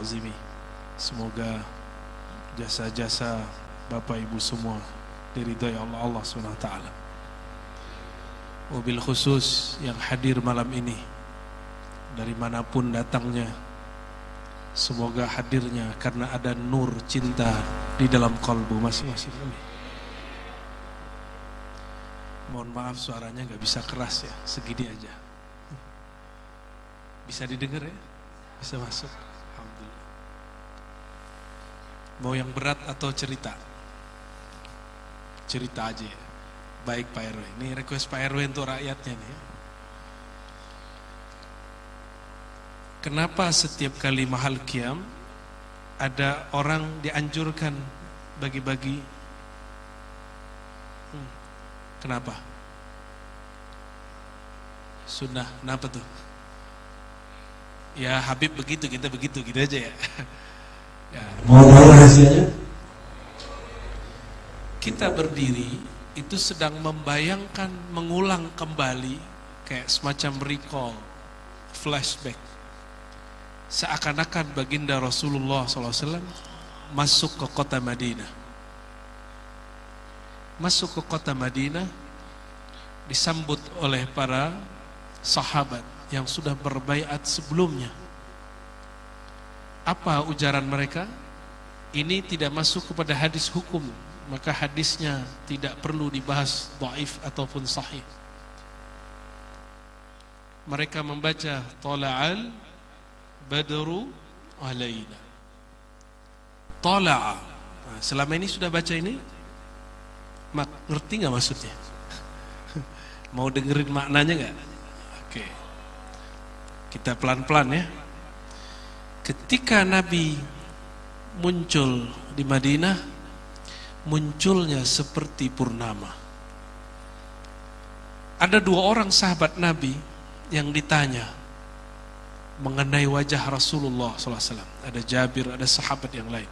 azimi. Semoga jasa-jasa Bapak Ibu semua diridhai Allah SWT. Wabil khusus yang hadir malam ini dari manapun datangnya, semoga hadirnya karena ada nur cinta di dalam kalbu masing-masing. Mohon maaf suaranya gak bisa keras ya, segini aja. Bisa didengar ya? Bisa masuk? Alhamdulillah. Mau yang berat atau cerita? Cerita aja ya. Baik Pak RW, ini request Pak RW untuk rakyatnya nih. Kenapa setiap kali mahal qiyam ada orang dianjurkan bagi-bagi? Kenapa? Sunnah, kenapa tuh? Ya Habib begitu, kita begitu, gitu aja ya. Ya. Mohon tahu rahasianya? Kita berdiri itu sedang membayangkan, mengulang kembali kayak semacam recall, flashback. Seakan-akan baginda Rasulullah SAW masuk ke kota Madinah. Masuk ke kota Madinah disambut oleh para sahabat yang sudah berbaiat sebelumnya. Apa ujaran mereka? Ini tidak masuk kepada hadis hukum, maka hadisnya tidak perlu dibahas dhaif ataupun sahih. Mereka membaca tala'al badru alaina. Tala'a. Nah, selama ini sudah baca ini? Ngerti gak maksudnya? Mau dengerin maknanya gak? Oke. Kita pelan-pelan ya. Ketika Nabi muncul di Madinah, munculnya seperti purnama. Ada dua orang sahabat Nabi yang ditanya mengenai wajah Rasulullah SAW. Ada Jabir, ada sahabat yang lain.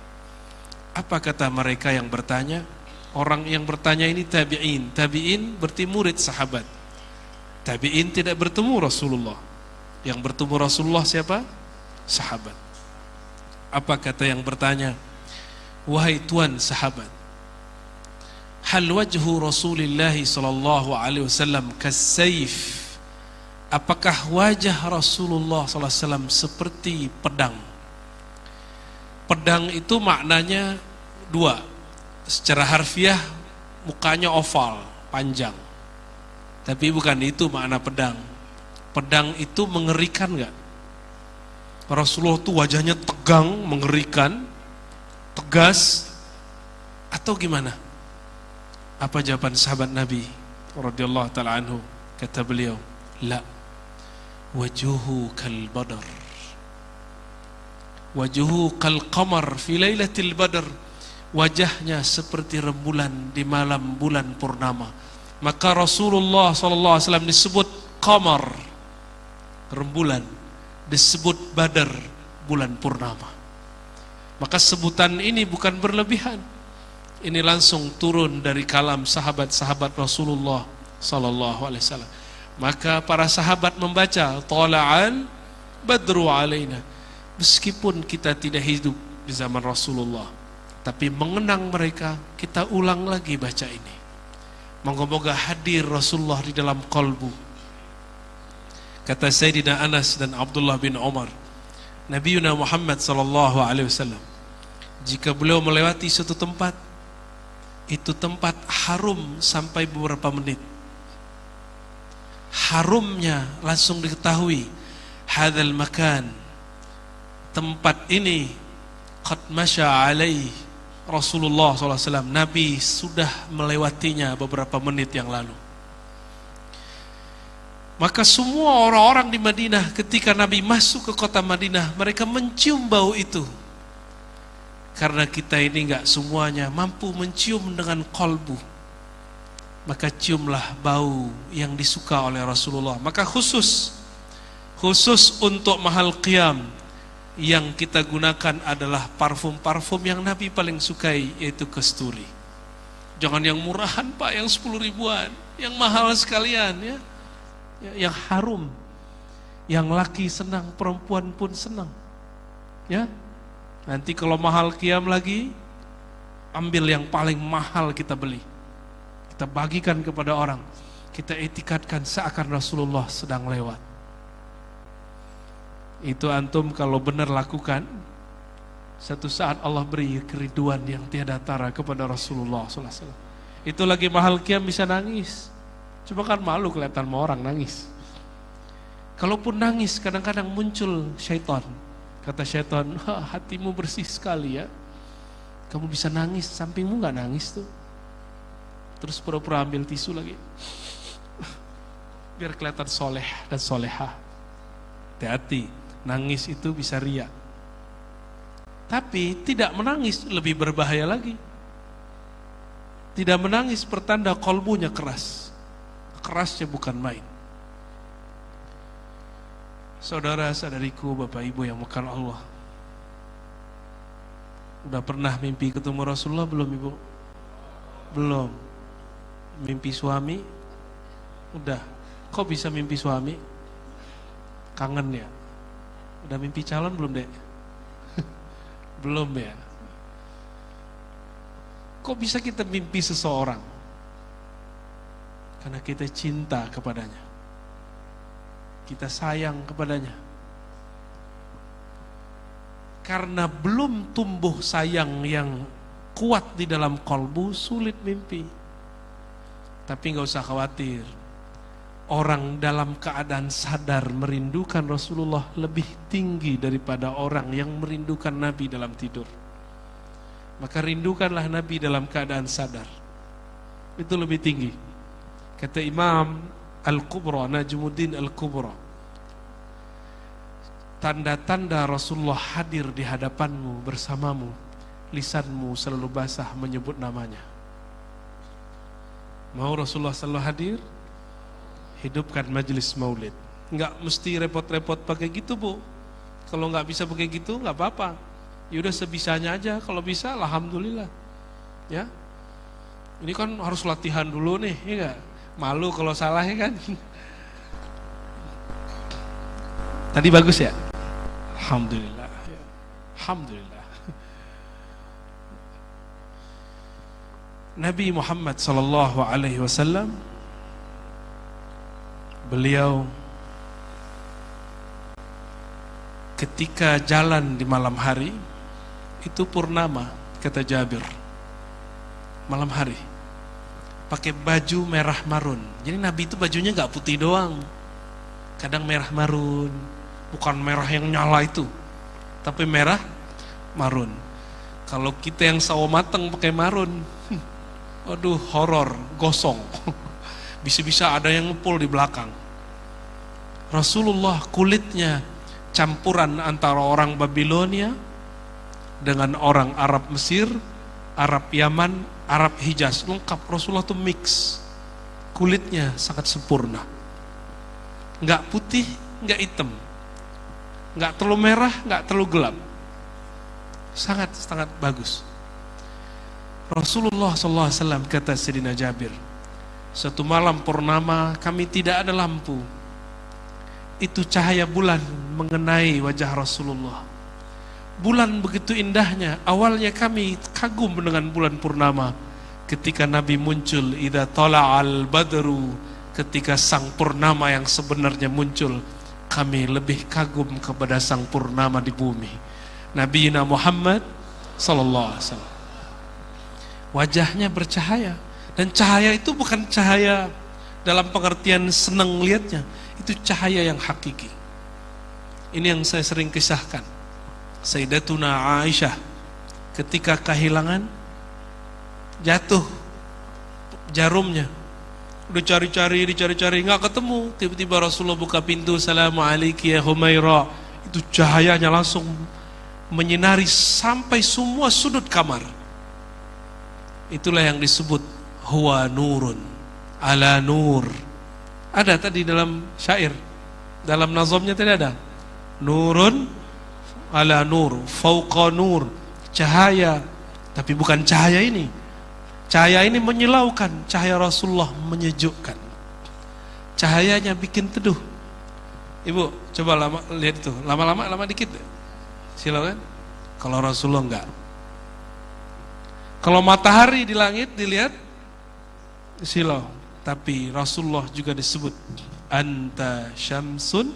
Apa kata mereka yang bertanya? Orang yang bertanya ini tabi'in. Tabi'in berarti murid sahabat. Tabi'in tidak bertemu Rasulullah. Yang bertemu Rasulullah siapa? Sahabat. Apa kata yang bertanya? Wahai tuan sahabat, hal wajhu Rasulullah sallallahu alaihi wasallam kasayf? Apakah wajah Rasulullah sallallahu alaihi wasallam seperti pedang? Pedang itu maknanya dua. Secara harfiah mukanya oval, panjang. Tapi bukan itu makna pedang. Pedang itu mengerikan enggak? Rasulullah itu wajahnya tegang, mengerikan, tegas, atau gimana? Apa jawaban sahabat Nabi radhiyallahu taala anhu? Kata beliau, la, wajuhu kal badar, wajuhu kal qamar fi lailatil badar. Wajahnya seperti rembulan di malam bulan purnama. Maka Rasulullah sallallahu alaihi wasallam disebut qamar, rembulan, disebut badar, bulan purnama. Maka sebutan ini bukan berlebihan. Ini langsung turun dari kalam sahabat-sahabat Rasulullah sallallahu alaihi wasallam. Maka para sahabat membaca tala'al badru alaina. Meskipun kita tidak hidup di zaman Rasulullah, tapi mengenang mereka, kita ulang lagi baca ini. Moga-moga hadir Rasulullah di dalam kalbu. Kata Sayyidina Anas dan Abdullah bin Umar, Nabi Muhammad sallallahu alaihi wasallam, jika beliau melewati suatu tempat, itu tempat harum sampai beberapa menit. Harumnya langsung diketahui, hadzal makan, tempat ini qad masya alaihi Rasulullah SAW, Nabi sudah melewatinya beberapa menit yang lalu. Maka semua orang-orang di Madinah ketika Nabi masuk ke kota Madinah, mereka mencium bau itu. Karena kita ini enggak semuanya mampu mencium dengan kalbu, maka ciumlah bau yang disuka oleh Rasulullah. Maka khusus untuk mahal qiyam, yang kita gunakan adalah parfum-parfum yang Nabi paling sukai, yaitu kasturi. Jangan yang murahan Pak, yang 10 ribuan, yang mahal sekalian ya, yang harum, yang laki senang, perempuan pun senang ya. Nanti kalau mahal qiyam lagi, ambil yang paling mahal kita beli. Kita bagikan kepada orang. Kita etikatkan seakan Rasulullah sedang lewat. Itu antum kalau benar lakukan, satu saat Allah beri keriduan yang tiada tara kepada Rasulullah SAW. Itu lagi mahal qiyam bisa nangis. Cuma kan malu kelihatan sama orang nangis. Kalaupun nangis kadang-kadang muncul syaitan. Kata syaitan, hatimu bersih sekali ya. Kamu bisa nangis, sampingmu gak nangis tuh. Terus pura-pura ambil tisu lagi. Biar kelihatan soleh dan solehah. Hati-hati, nangis itu bisa riya. Tapi tidak menangis lebih berbahaya lagi. Tidak menangis pertanda kolbunya keras. Kerasnya bukan main. Saudara-saudariku, Bapak Ibu yang makan Allah, udah pernah mimpi ketemu Rasulullah belum Ibu? Belum. Mimpi suami? Udah. Kok bisa mimpi suami? Kangen ya? Udah mimpi calon belum Dek? Belum ya? Kok bisa kita mimpi seseorang? Karena kita cinta kepadanya. Kita sayang kepadanya. Karena belum tumbuh sayang yang kuat di dalam kalbu, sulit mimpi. Tapi gak usah khawatir. Orang dalam keadaan sadar merindukan Rasulullah lebih tinggi daripada orang yang merindukan Nabi dalam tidur. Maka rindukanlah Nabi dalam keadaan sadar. Itu lebih tinggi. Kata Imam Al-Kubra, Najmuddin Al-Kubra, tanda-tanda Rasulullah hadir di hadapanmu bersamamu, lisanmu selalu basah menyebut namanya. Mau Rasulullah selalu hadir? Hidupkan majelis maulid. Enggak mesti repot-repot pakai gitu Bu. Kalau enggak bisa pakai gitu enggak apa-apa. Ya udah sebisanya aja. Kalau bisa alhamdulillah. Ya. Ini kan harus latihan dulu nih, ya enggak? Malu kalau salah ya kan. Tadi bagus ya? Alhamdulillah. Alhamdulillah. Nabi Muhammad sallallahu alaihi wasallam, beliau ketika jalan di malam hari, itu purnama, kata Jabir. Malam hari pakai baju merah marun. Jadi Nabi itu bajunya gak putih doang, kadang merah marun. Bukan merah yang nyala itu, tapi merah marun. Kalau kita yang sawo mateng pakai marun, aduh horor, gosong. Bisa-bisa ada yang ngepul di belakang. Rasulullah kulitnya campuran antara orang Babilonia dengan orang Arab Mesir, Arab Yaman, Arab Hijaz, lengkap. Rasulullah tuh mix. Kulitnya sangat sempurna. Enggak putih, enggak hitam. Enggak terlalu merah, enggak terlalu gelap. Sangat bagus. Rasulullah SAW kata Sayyidina Jabir, suatu malam purnama kami tidak ada lampu. Itu cahaya bulan mengenai wajah Rasulullah. Bulan begitu indahnya. Awalnya kami kagum dengan bulan purnama. Ketika Nabi muncul, idza tala'al badru, ketika sang purnama yang sebenarnya muncul, kami lebih kagum kepada sang purnama di bumi, Nabi Muhammad sallallahu alaihi wasallam. Wajahnya bercahaya, dan cahaya itu bukan cahaya dalam pengertian senang lihatnya, itu cahaya yang hakiki. Ini yang saya sering kisahkan. Sayyidatuna Aisyah ketika kehilangan, jatuh jarumnya, udah cari-cari, dicari-cari nggak ketemu. Tiba-tiba Rasulullah buka pintu, Assalamualaikum ya Humairah. Itu cahayanya langsung menyinari sampai semua sudut kamar. Itulah yang disebut huwa nurun ala nur. Ada tadi dalam syair, dalam nazamnya tidak ada? Nurun ala nur, fauqa nur, cahaya. Tapi bukan cahaya ini. Cahaya ini menyilaukan, cahaya Rasulullah menyejukkan. Cahayanya bikin teduh. Ibu, coba lama lihat itu, lama dikit. Silakan. Kalau Rasulullah enggak. Kalau matahari di langit dilihat silau, tapi Rasulullah juga disebut anta syamsun,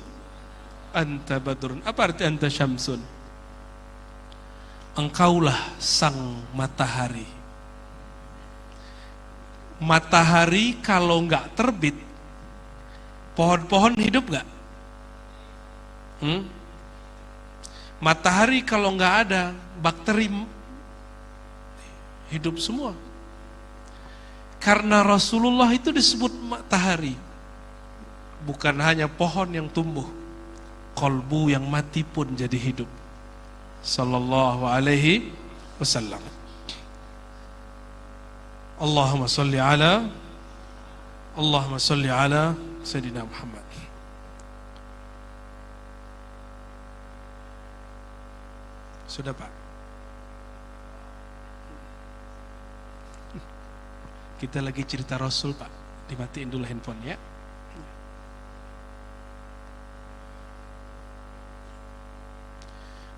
anta badrun. Apa arti anta syamsun? Engkaulah sang matahari. Matahari kalau enggak terbit, pohon-pohon hidup enggak? Matahari kalau enggak ada, bakteri hidup semua. Karena Rasulullah itu disebut matahari, bukan hanya pohon yang tumbuh, kolbu yang mati pun jadi hidup. Sallallahu alaihi wasallam. Allahumma salli ala Sayyidina Muhammad. Sudah Pak? Kita lagi cerita Rasul Pak. Dimatiin dulu handphone ya.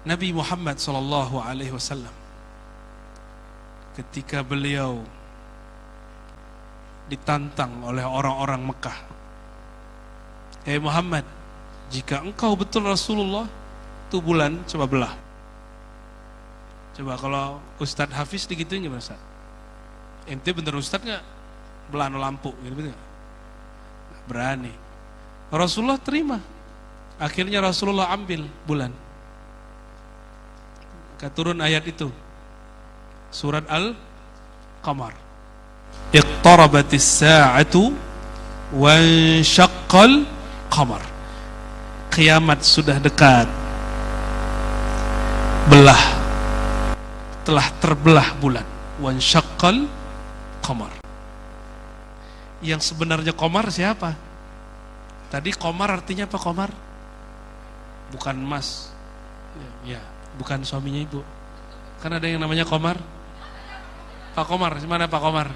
Nabi Muhammad sallallahu alaihi wasallam ketika beliau ditantang oleh orang-orang Mekah. Muhammad, jika engkau betul Rasulullah, itu bulan coba belah. Coba kalau Ustadz Hafiz digituin gimana Ustadz? Ente bener Ustadz gak? Belah lampu gitu betul gak? Berani. Rasulullah terima. Akhirnya Rasulullah ambil bulan. Turun ayat itu. Surat Al-Qamar. Iqtarabatis sa'atu wansyaqqal qamar. Kiamat sudah dekat. Telah terbelah bulan. Wansyaqqal qamar. Yang sebenarnya qamar siapa? Tadi qamar artinya apa qamar? Bukan emas. Ya, bukan suaminya ibu. Kan ada yang namanya qamar. Pak Komar, mana Pak Komar?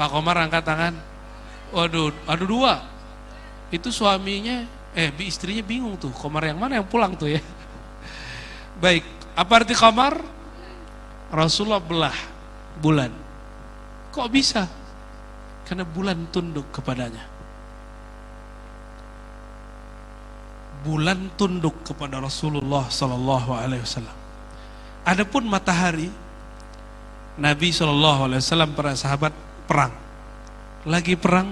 Pak Komar angkat tangan. Waduh, aduh dua. Itu suaminya, istrinya bingung tuh. Komar yang mana yang pulang tuh ya? Baik, apa arti Komar? Rasulullah belah bulan. Kok bisa? Karena bulan tunduk kepadanya. Bulan tunduk kepada Rasulullah sallallahu alaihi wasallam. Adapun matahari, Nabi SAW para sahabat perang. Lagi perang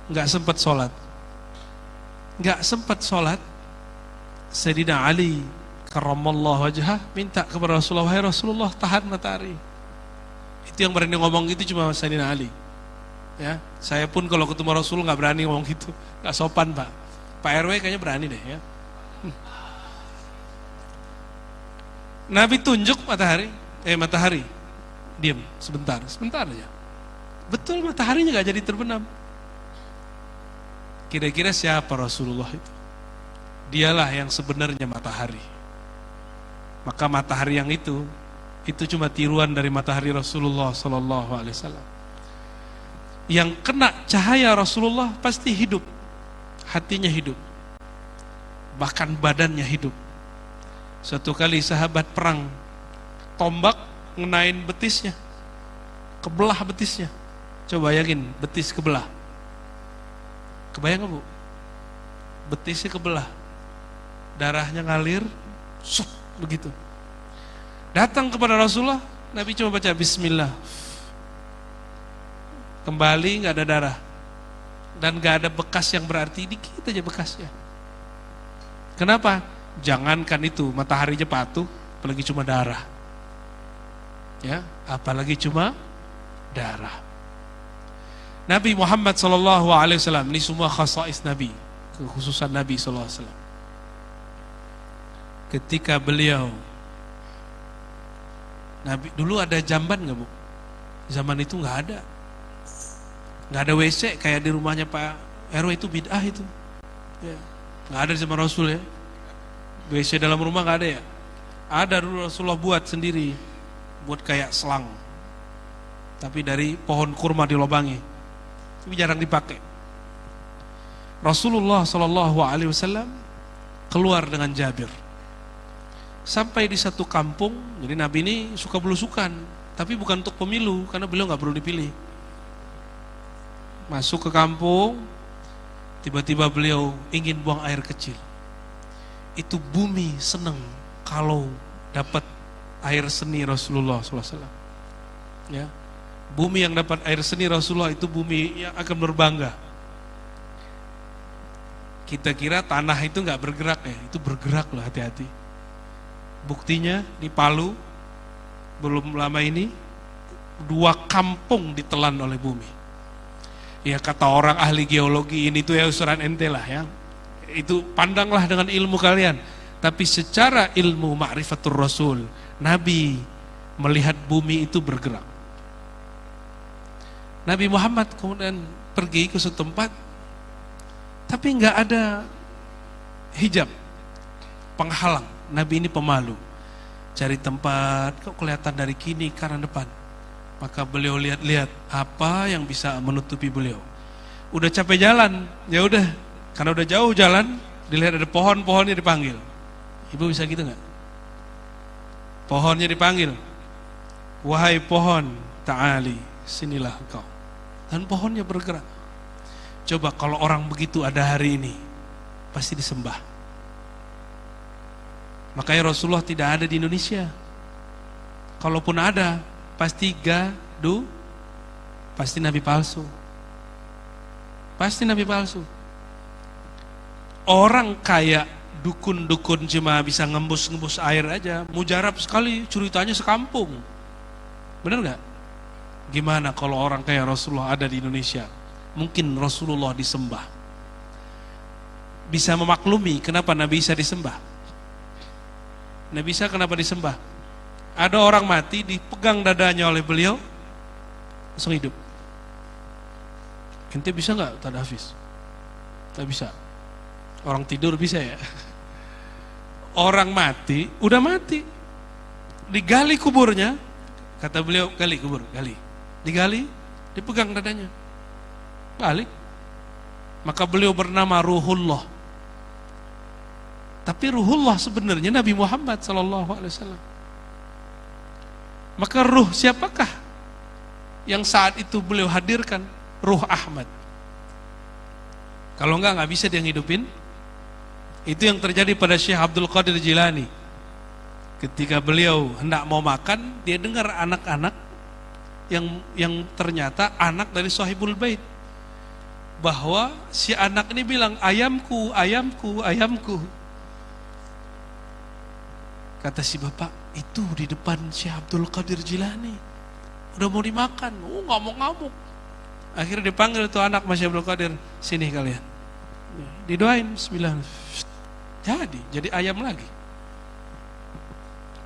enggak sempat sholat. Sayyidina Ali karramallahu wajhah minta kepada Rasulullah, "Wahai Rasulullah, tahan matahari." Itu yang berani ngomong itu cuma Sayyidina Ali. Ya, saya pun kalau ketemu Rasul enggak berani ngomong gitu. Enggak sopan, Pak. Pak RW kayaknya berani deh ya. Nabi tunjuk matahari. Diam sebentar aja. Betul mataharinya gak jadi terbenam. Kira-kira siapa Rasulullah itu? Dialah yang sebenarnya matahari. Maka matahari yang itu cuma tiruan dari matahari Rasulullah sallallahu alaihi wasallam. Yang kena cahaya Rasulullah pasti hidup. Hatinya hidup. Bahkan badannya hidup. Suatu kali sahabat perang, tombak ngenain betisnya, kebelah betisnya. Coba bayangin, betis kebelah. Kebayang gak Bu? Betisnya kebelah, darahnya ngalir, begitu. Datang kepada Rasulullah, Nabi cuma baca Bismillah. Kembali gak ada darah. Dan gak ada bekas yang berarti, dikit aja bekasnya. Kenapa? Jangankan itu, mataharinya patuh, apalagi cuma darah. Ya, apalagi cuma darah. Nabi Muhammad SAW, ini semua khasais Nabi, kekhususan Nabi SAW. Ketika beliau, Nabi dulu ada jamban nggak Bu? Zaman itu nggak ada WC kayak di rumahnya Pak RW, itu bid'ah itu. Ya, nggak ada di zaman Rasul ya. WC dalam rumah nggak ada ya. Ada dulu Rasulullah buat sendiri, buat kayak selang, tapi dari pohon kurma dilobangi, tapi jarang dipakai. Rasulullah SAW keluar dengan Jabir. Sampai di satu kampung, jadi Nabi ini suka belusukan, tapi bukan untuk pemilu, karena beliau nggak perlu dipilih. Masuk ke kampung, tiba-tiba beliau ingin buang air kecil. Itu bumi seneng kalau dapat air seni Rasulullah SAW. Ya, bumi yang dapat air seni Rasulullah itu bumi yang akan berbangga. Kita kira tanah itu nggak bergerak ya, itu bergerak loh, hati-hati. Buktinya di Palu belum lama ini 2 kampung ditelan oleh bumi. Ya kata orang ahli geologi ini tuh ya usuran ente lah ya. Itu pandanglah dengan ilmu kalian. Tapi secara ilmu ma'rifatul Rasul, Nabi melihat bumi itu bergerak. Nabi Muhammad kemudian pergi ke suatu tempat, tapi nggak ada hijab penghalang. Nabi ini pemalu, cari tempat kok kelihatan dari kiri kanan depan. Maka beliau lihat-lihat apa yang bisa menutupi beliau. Udah capek jalan, ya udah, karena udah jauh jalan, dilihat ada pohonnya dipanggil. Ibu bisa gitu nggak? Pohonnya dipanggil, wahai pohon, ta'ali, sinilah engkau. Dan pohonnya bergerak. Coba kalau orang begitu ada hari ini, pasti disembah. Makanya Rasulullah tidak ada di Indonesia. Kalaupun ada, pasti gaduh, pasti nabi palsu. Pasti nabi palsu. Orang kayak dukun-dukun cuma bisa ngembus-ngembus air aja, mujarab sekali, ceritanya sekampung. Benar nggak? Gimana kalau orang kayak Rasulullah ada di Indonesia? Mungkin Rasulullah disembah. Bisa memaklumi kenapa Nabi Isa disembah. Nabi Isa kenapa disembah? Ada orang mati, dipegang dadanya oleh beliau, langsung hidup. Ente bisa nggak Ustaz Hafiz? Nggak bisa. Orang tidur bisa ya. Orang mati, udah mati, digali kuburnya, kata beliau, gali kubur, gali, digali, dipegang dadanya, balik. Maka beliau bernama Ruhullah. Tapi Ruhullah sebenarnya Nabi Muhammad SAW. Maka ruh siapakah yang saat itu beliau hadirkan? Ruh Ahmad. Kalau enggak bisa dia ngidupin. Itu yang terjadi pada Syekh Abdul Qadir Jilani. Ketika beliau hendak mau makan, dia dengar anak-anak yang ternyata anak dari Sahibul Bait. Bahwa si anak ini bilang, ayamku, ayamku, ayamku. Kata si bapak, itu di depan Syekh Abdul Qadir Jilani. Udah mau dimakan, ngamuk-ngamuk. Akhirnya dipanggil tuh anak Masya Abdul Qadir, sini kalian. Didoain, bismillah. Jadi ayam lagi.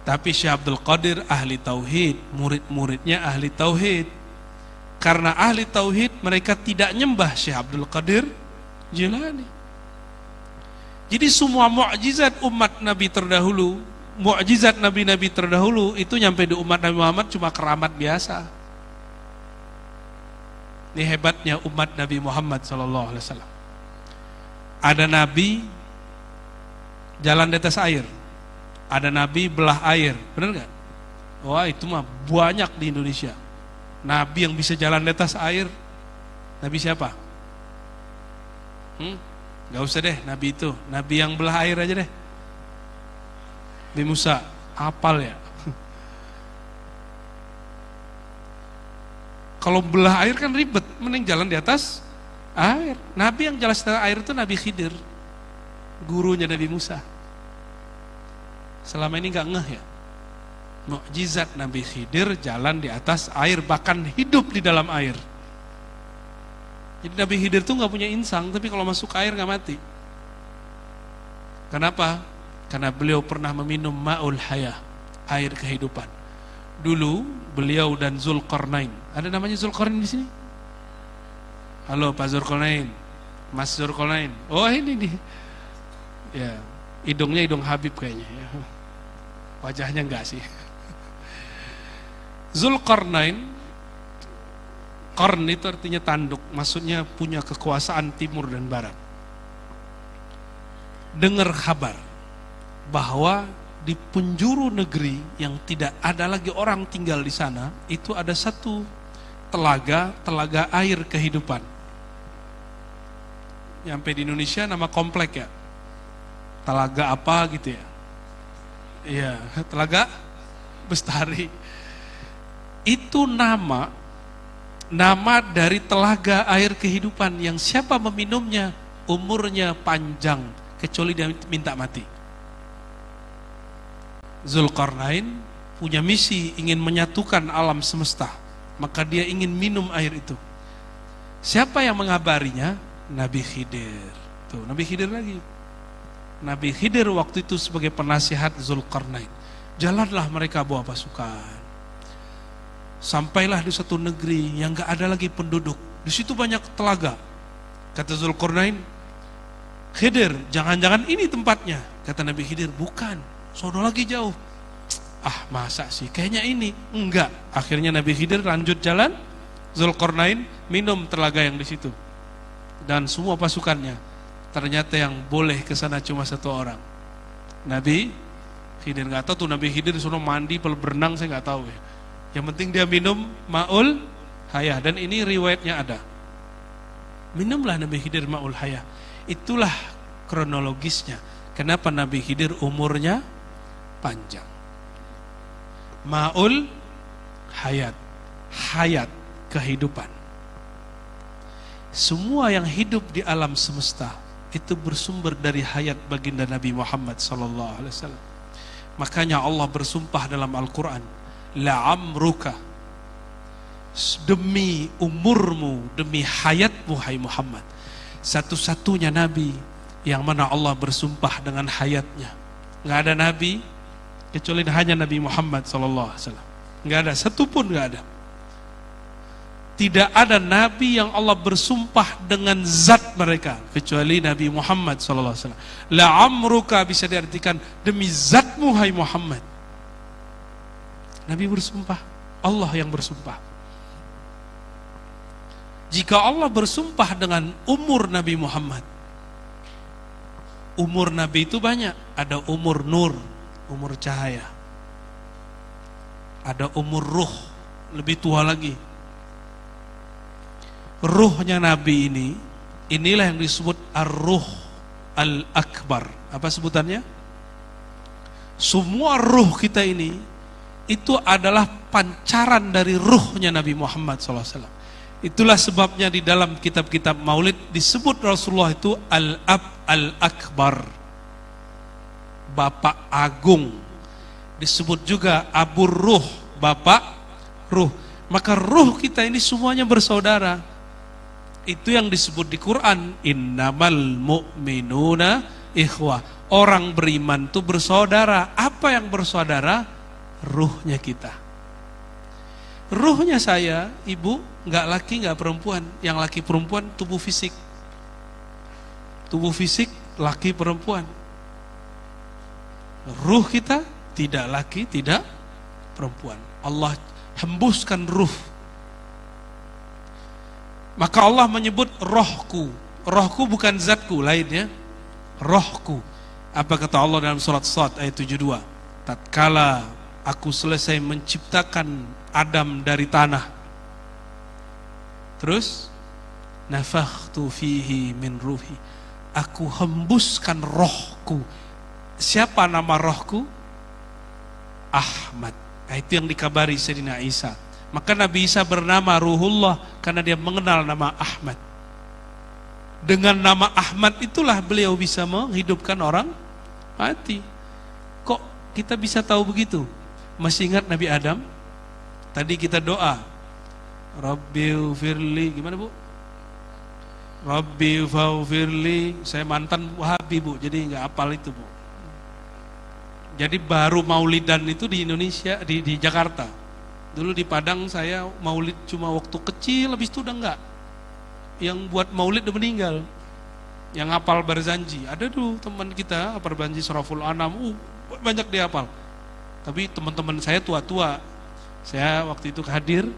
Tapi Syekh Abdul Qadir ahli tauhid, murid-muridnya ahli tauhid. Karena ahli tauhid, mereka tidak nyembah Syekh Abdul Qadir Jilani. Jadi semua mukjizat umat Nabi terdahulu, mukjizat nabi-nabi terdahulu itu nyampe di umat Nabi Muhammad cuma keramat biasa. Ini hebatnya umat Nabi Muhammad SAW. Ada nabi jalan di atas air, ada nabi belah air, benar nggak? Wah itu mah banyak di Indonesia. Nabi yang bisa jalan di atas air, nabi siapa? Gak usah deh nabi itu, nabi yang belah air aja deh. Nabi Musa, hafal ya. Kalau belah air kan ribet, mending jalan di atas air. Nabi yang jalan di atas air itu Nabi Khidir, gurunya Nabi Musa. Selama ini gak ngeh ya. Mukjizat Nabi Khidir jalan di atas air, bahkan hidup di dalam air. Jadi Nabi Khidir tuh gak punya insang, tapi kalau masuk air gak mati. Kenapa? Karena beliau pernah meminum ma'ul hayah, air kehidupan. Dulu beliau dan Zulkarnain. Ada namanya Zulkarnain di sini? Halo Pak Zulkarnain, Mas Zulkarnain. Oh ini nih. Ya, hidungnya hidung Habib kayaknya ya. Wajahnya enggak sih. Zulkarnain, Qarn itu artinya tanduk, maksudnya punya kekuasaan timur dan barat. Dengar kabar bahwa di penjuru negeri yang tidak ada lagi orang tinggal di sana, itu ada satu telaga air kehidupan. Nyampe di Indonesia nama komplek ya. Telaga apa gitu ya. Iya, Telaga Bestari. Itu nama dari telaga air kehidupan yang siapa meminumnya umurnya panjang kecuali dia minta mati. Zulkarnain punya misi ingin menyatukan alam semesta, maka dia ingin minum air itu. Siapa yang mengabarinya? Nabi Khidir. Tuh, Nabi Khidir lagi. Nabi Khidir waktu itu sebagai penasihat Zulkarnain. Jalanlah mereka bawa pasukan. Sampailah di satu negeri yang gak ada lagi penduduk. Di situ banyak telaga. Kata Zulkarnain, Khidir, jangan-jangan ini tempatnya. Kata Nabi Khidir, bukan. Sono lagi jauh. Ah, masa sih? Kayaknya ini. Enggak. Akhirnya Nabi Khidir lanjut jalan. Zulkarnain minum telaga yang di situ. Dan semua pasukannya. Ternyata yang boleh ke sana cuma satu orang. Nabi Khidir. Enggak tahu tuh Nabi Khidir sono mandi, berenang, saya enggak tahu ya. Yang penting dia minum ma'ul hayah. Dan ini riwayatnya ada. Minumlah Nabi Khidir ma'ul hayah. Itulah kronologisnya. Kenapa Nabi Khidir umurnya panjang. Ma'ul hayat. Hayat, kehidupan. Semua yang hidup di alam semesta itu bersumber dari hayat baginda Nabi Muhammad SAW. Makanya Allah bersumpah dalam Al-Quran, la'amruka, demi umurmu, demi hayatmu hai Muhammad. Satu-satunya Nabi yang mana Allah bersumpah dengan hayatnya. Nggak ada Nabi kecuali hanya Nabi Muhammad SAW. Nggak ada, satu pun nggak ada. Tidak ada Nabi yang Allah bersumpah dengan zat mereka kecuali Nabi Muhammad SAW. La'amruka bisa diartikan demi zatmu hai Muhammad. Nabi bersumpah, Allah yang bersumpah. Jika Allah bersumpah dengan umur Nabi Muhammad, umur Nabi itu banyak. Ada umur nur, umur cahaya. Ada umur ruh, lebih tua lagi. Ruhnya Nabi ini, inilah yang disebut ar-ruh al-akbar. Apa sebutannya? Semua ruh kita ini, itu adalah pancaran dari ruhnya Nabi Muhammad SAW. Itulah sebabnya di dalam kitab-kitab maulid disebut Rasulullah itu al-ab al-akbar, Bapak Agung. Disebut juga Abur Ruh, Bapak Ruh. Maka ruh kita ini semuanya bersaudara. Itu yang disebut di Quran, innamal mu'minuna ikhwah. Orang beriman itu bersaudara. Apa yang bersaudara? Ruhnya kita. Ruhnya saya, ibu, nggak laki, nggak perempuan. Yang laki perempuan tubuh fisik. Tubuh fisik laki perempuan. Ruh kita tidak laki, tidak perempuan. Allah hembuskan ruh. Maka Allah menyebut rohku. Rohku bukan zatku, lainnya rohku. Apa kata Allah dalam surat Shad ayat 72? Tatkala aku selesai menciptakan Adam dari tanah, terus nafakhtu fihi min ruhi, aku hembuskan rohku. Siapa nama rohku? Ahmad. Itu yang dikabari Sayyidina Isa. Maka Nabi Isa bernama Ruhullah karena dia mengenal nama Ahmad. Dengan nama Ahmad itulah beliau bisa menghidupkan orang mati. Kok kita bisa tahu begitu? Masih ingat Nabi Adam? Tadi kita doa, Rabbighfirli, gimana Bu? Rabbighfirli. Saya mantan Wahabi Bu, jadi nggak hafal itu Bu. Jadi baru maulidan itu di Indonesia, di Jakarta. Dulu di Padang saya maulid cuma waktu kecil, habis itu udah enggak. Yang buat maulid udah meninggal. Yang hafal Barzanji, ada dulu teman kita hafal Barzanji Suraful Anam, banyak dia hafal. Tapi teman-teman saya tua-tua. Saya waktu itu hadir,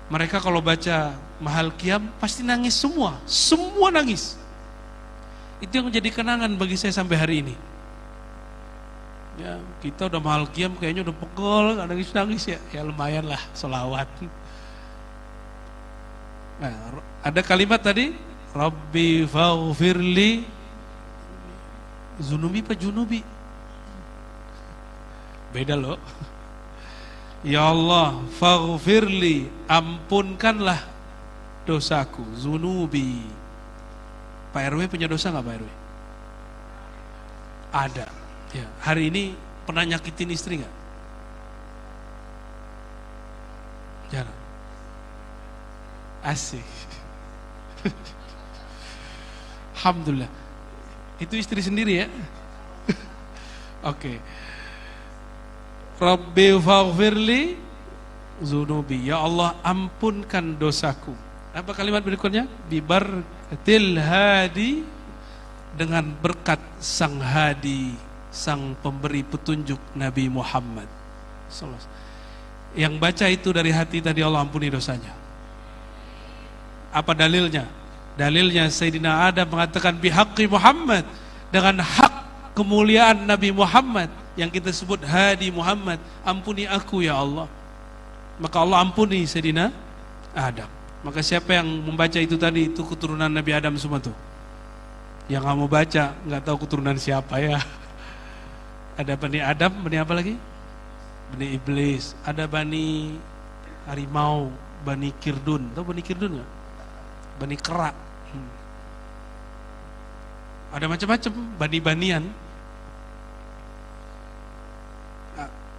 mereka kalau baca Mahal Qiyam pasti nangis semua, semua nangis. Itu yang menjadi kenangan bagi saya sampai hari ini. Ya, kita udah mahal qiyam kayaknya udah pegel, nangis-nangis ya. Ya lumayan lah sholawat. Nah, ada kalimat tadi, Rabbi faghfirli zunubi apa junubi? Beda loh. Ya Allah, faghfirli, ampunkanlah dosaku, zunubi. Pak RW punya dosa nggak Pak RW? Ada. Ya, hari ini pernah nyakitin istri nggak? Jarang. Asik. Alhamdulillah. Itu istri sendiri ya? Oke. Rabbi faghfirli zunubi. Ya Allah, ampunkan dosaku. Apa kalimat berikutnya? Bibarkatil hadi, dengan berkat sang hadi, sang pemberi petunjuk Nabi Muhammad. Yang baca itu dari hati tadi, Allah ampuni dosanya. Apa dalilnya? Dalilnya Sayyidina Adam mengatakan bihaqqi Muhammad, dengan hak kemuliaan Nabi Muhammad yang kita sebut hadi Muhammad, ampuni aku ya Allah. Maka Allah ampuni Sayyidina Adam. Maka siapa yang membaca itu tadi, itu keturunan Nabi Adam semua tuh. Yang kamu baca nggak tahu keturunan siapa ya. Ada Bani Adam, Bani apa lagi? Bani Iblis, ada Bani Harimau, Bani Kirdun. Tahu Bani Kirdun nggak? Bani Kera. Ada macam-macam bani-banian.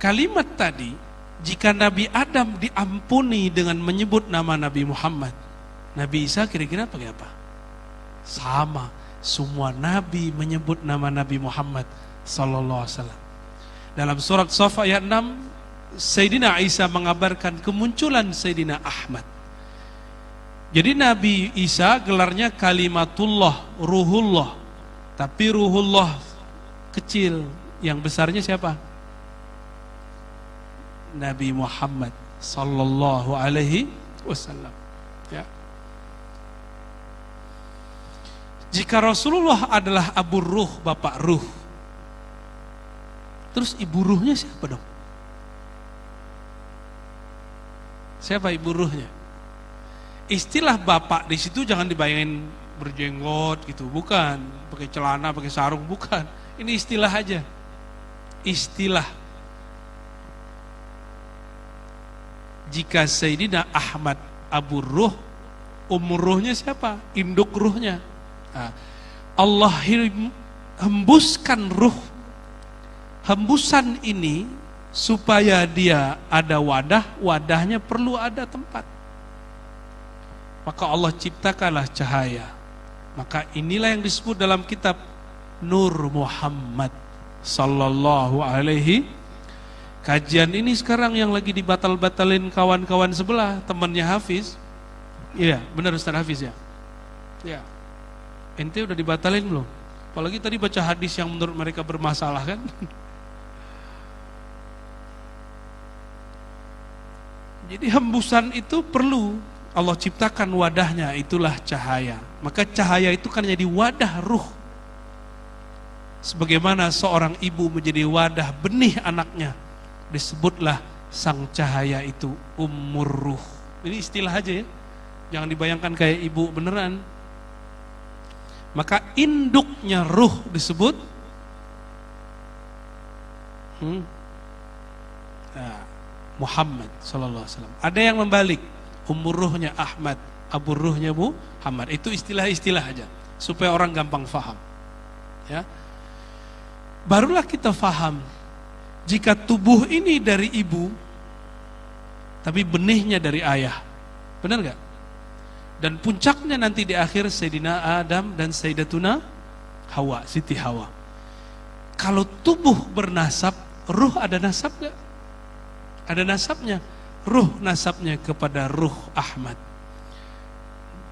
Kalimat tadi, jika Nabi Adam diampuni dengan menyebut nama Nabi Muhammad, Nabi Isa kira-kira pakai apa? Sama, semua Nabi menyebut nama Nabi Muhammad sallallahu alaihi wasallam. Dalam surat Shaf ayat 6, Sayyidina Isa mengabarkan kemunculan Sayyidina Ahmad. Jadi Nabi Isa gelarnya kalimatullah, ruhullah. Tapi ruhullah kecil, yang besarnya siapa? Nabi Muhammad sallallahu alaihi wasallam. Ya. Jika Rasulullah adalah Abu Ruh, bapak ruh, terus ibu ruhnya siapa dong? Siapa ibu ruhnya? Istilah bapak di situ jangan dibayangin berjenggot gitu, bukan. Pakai celana, pakai sarung, bukan. Ini istilah aja. Istilah. Jika Sayyidina Ahmad Abu Ruh, ruhnya siapa? Induk ruhnya. Nah, Allah hembuskan ruh. Hembusan ini supaya dia ada wadah, wadahnya perlu ada tempat. Maka Allah ciptakanlah cahaya. Maka inilah yang disebut dalam kitab Nur Muhammad sallallahu alaihi. Kajian ini sekarang yang lagi dibatal-batalin kawan-kawan sebelah, temannya Hafiz. Iya, benar Ustaz Hafiz ya? Ya. Ente udah dibatalin belum? Apalagi tadi baca hadis yang menurut mereka bermasalah kan? Jadi hembusan itu perlu. Allah ciptakan wadahnya, itulah cahaya. Maka cahaya itu kan jadi wadah ruh. Sebagaimana seorang ibu menjadi wadah benih anaknya, disebutlah sang cahaya itu ruh. Ini istilah aja ya, jangan dibayangkan kayak ibu beneran. Maka induknya ruh disebut Muhammad sallallahu alaihi wasallam. Ada yang membalik, ruhnya Ahmad, Abu ruhnya Muhammad. Itu istilah-istilah aja supaya orang gampang faham. Ya. Barulah kita faham jika tubuh ini dari ibu tapi benihnya dari ayah. Benar enggak? Dan puncaknya nanti di akhir Sayyidina Adam dan Sayyidatuna Hawa, Siti Hawa. Kalau tubuh bernasab, ruh ada nasab enggak? Ada nasabnya. Ruh nasabnya kepada ruh Ahmad.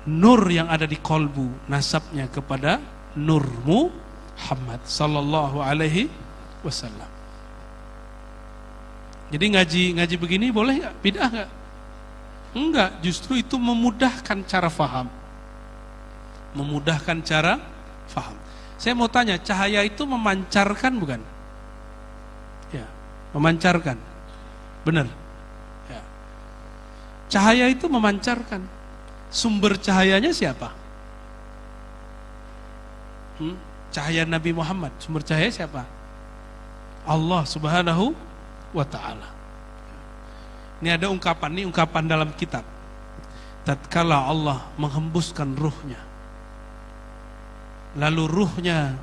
Nur yang ada di kolbu nasabnya kepada Nur Muhammad sallallahu alaihi wasallam. Jadi ngaji begini boleh nggak? Bid'ah nggak? Enggak, justru itu memudahkan cara faham. Memudahkan cara faham. Saya mau tanya, cahaya itu memancarkan bukan? memancarkan. Benar. Ya. Cahaya itu memancarkan. Sumber cahayanya siapa? Cahaya Nabi Muhammad. Sumber cahaya siapa? Allah Subhanahu wa ta'ala. Ini ada ungkapan, ini ungkapan dalam kitab. Tatkala Allah menghembuskan ruhnya, lalu ruhnya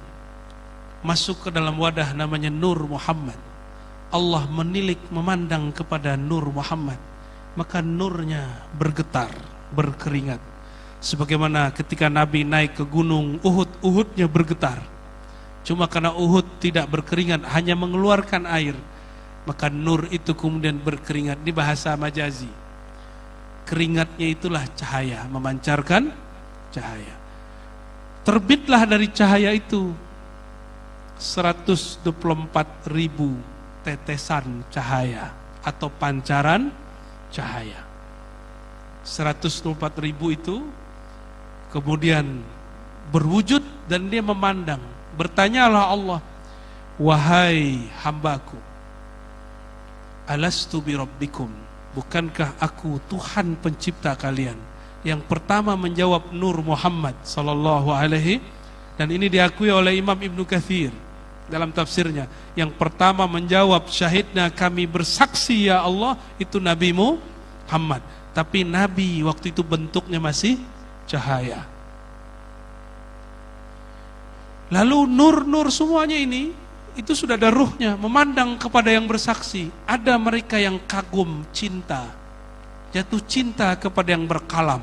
masuk ke dalam wadah namanya Nur Muhammad. Allah menilik memandang kepada Nur Muhammad, maka nurnya bergetar, berkeringat. Sebagaimana ketika Nabi naik ke gunung Uhud, Uhudnya bergetar. Cuma karena Uhud tidak berkeringat, hanya mengeluarkan air, maka nur itu kemudian berkeringat. Di bahasa majazi, keringatnya itulah cahaya, memancarkan cahaya. Terbitlah dari cahaya itu 124.000 tetesan cahaya atau pancaran cahaya. 124.000 itu kemudian berwujud dan dia memandang. Bertanyalah Allah, wahai hambaku, alastu bi rabbikum, bukankah aku Tuhan pencipta kalian? Yang pertama menjawab Nur Muhammad sallallahu alaihi, dan ini diakui oleh Imam Ibnu Katsir dalam tafsirnya. Yang pertama menjawab, syahidna, kami bersaksi ya Allah, itu Nabi Muhammad. Tapi Nabi waktu itu bentuknya masih cahaya. Lalu nur-nur semuanya ini, itu sudah ada ruhnya, memandang kepada yang bersaksi. Ada mereka yang kagum, cinta, jatuh cinta kepada yang berkalam.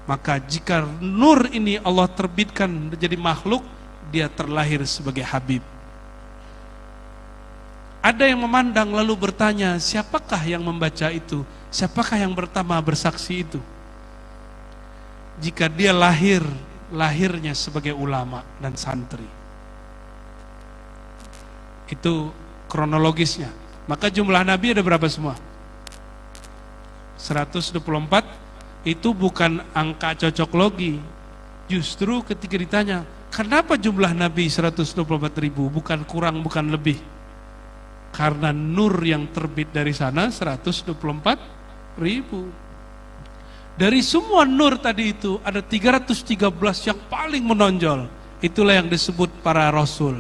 Maka jika nur ini Allah terbitkan menjadi makhluk, dia terlahir sebagai Habib. Ada yang memandang lalu bertanya, siapakah yang membaca itu? Siapakah yang pertama bersaksi itu? Jika dia lahirnya sebagai ulama dan santri. Itu kronologisnya. Maka jumlah Nabi ada berapa semua? 124. Itu bukan angka cocok logi. Justru ketika ditanya, kenapa jumlah Nabi 124.000? Bukan kurang, bukan lebih. Karena nur yang terbit dari sana 124.000. Dari semua nur tadi itu ada 313 yang paling menonjol. Itulah yang disebut para rasul.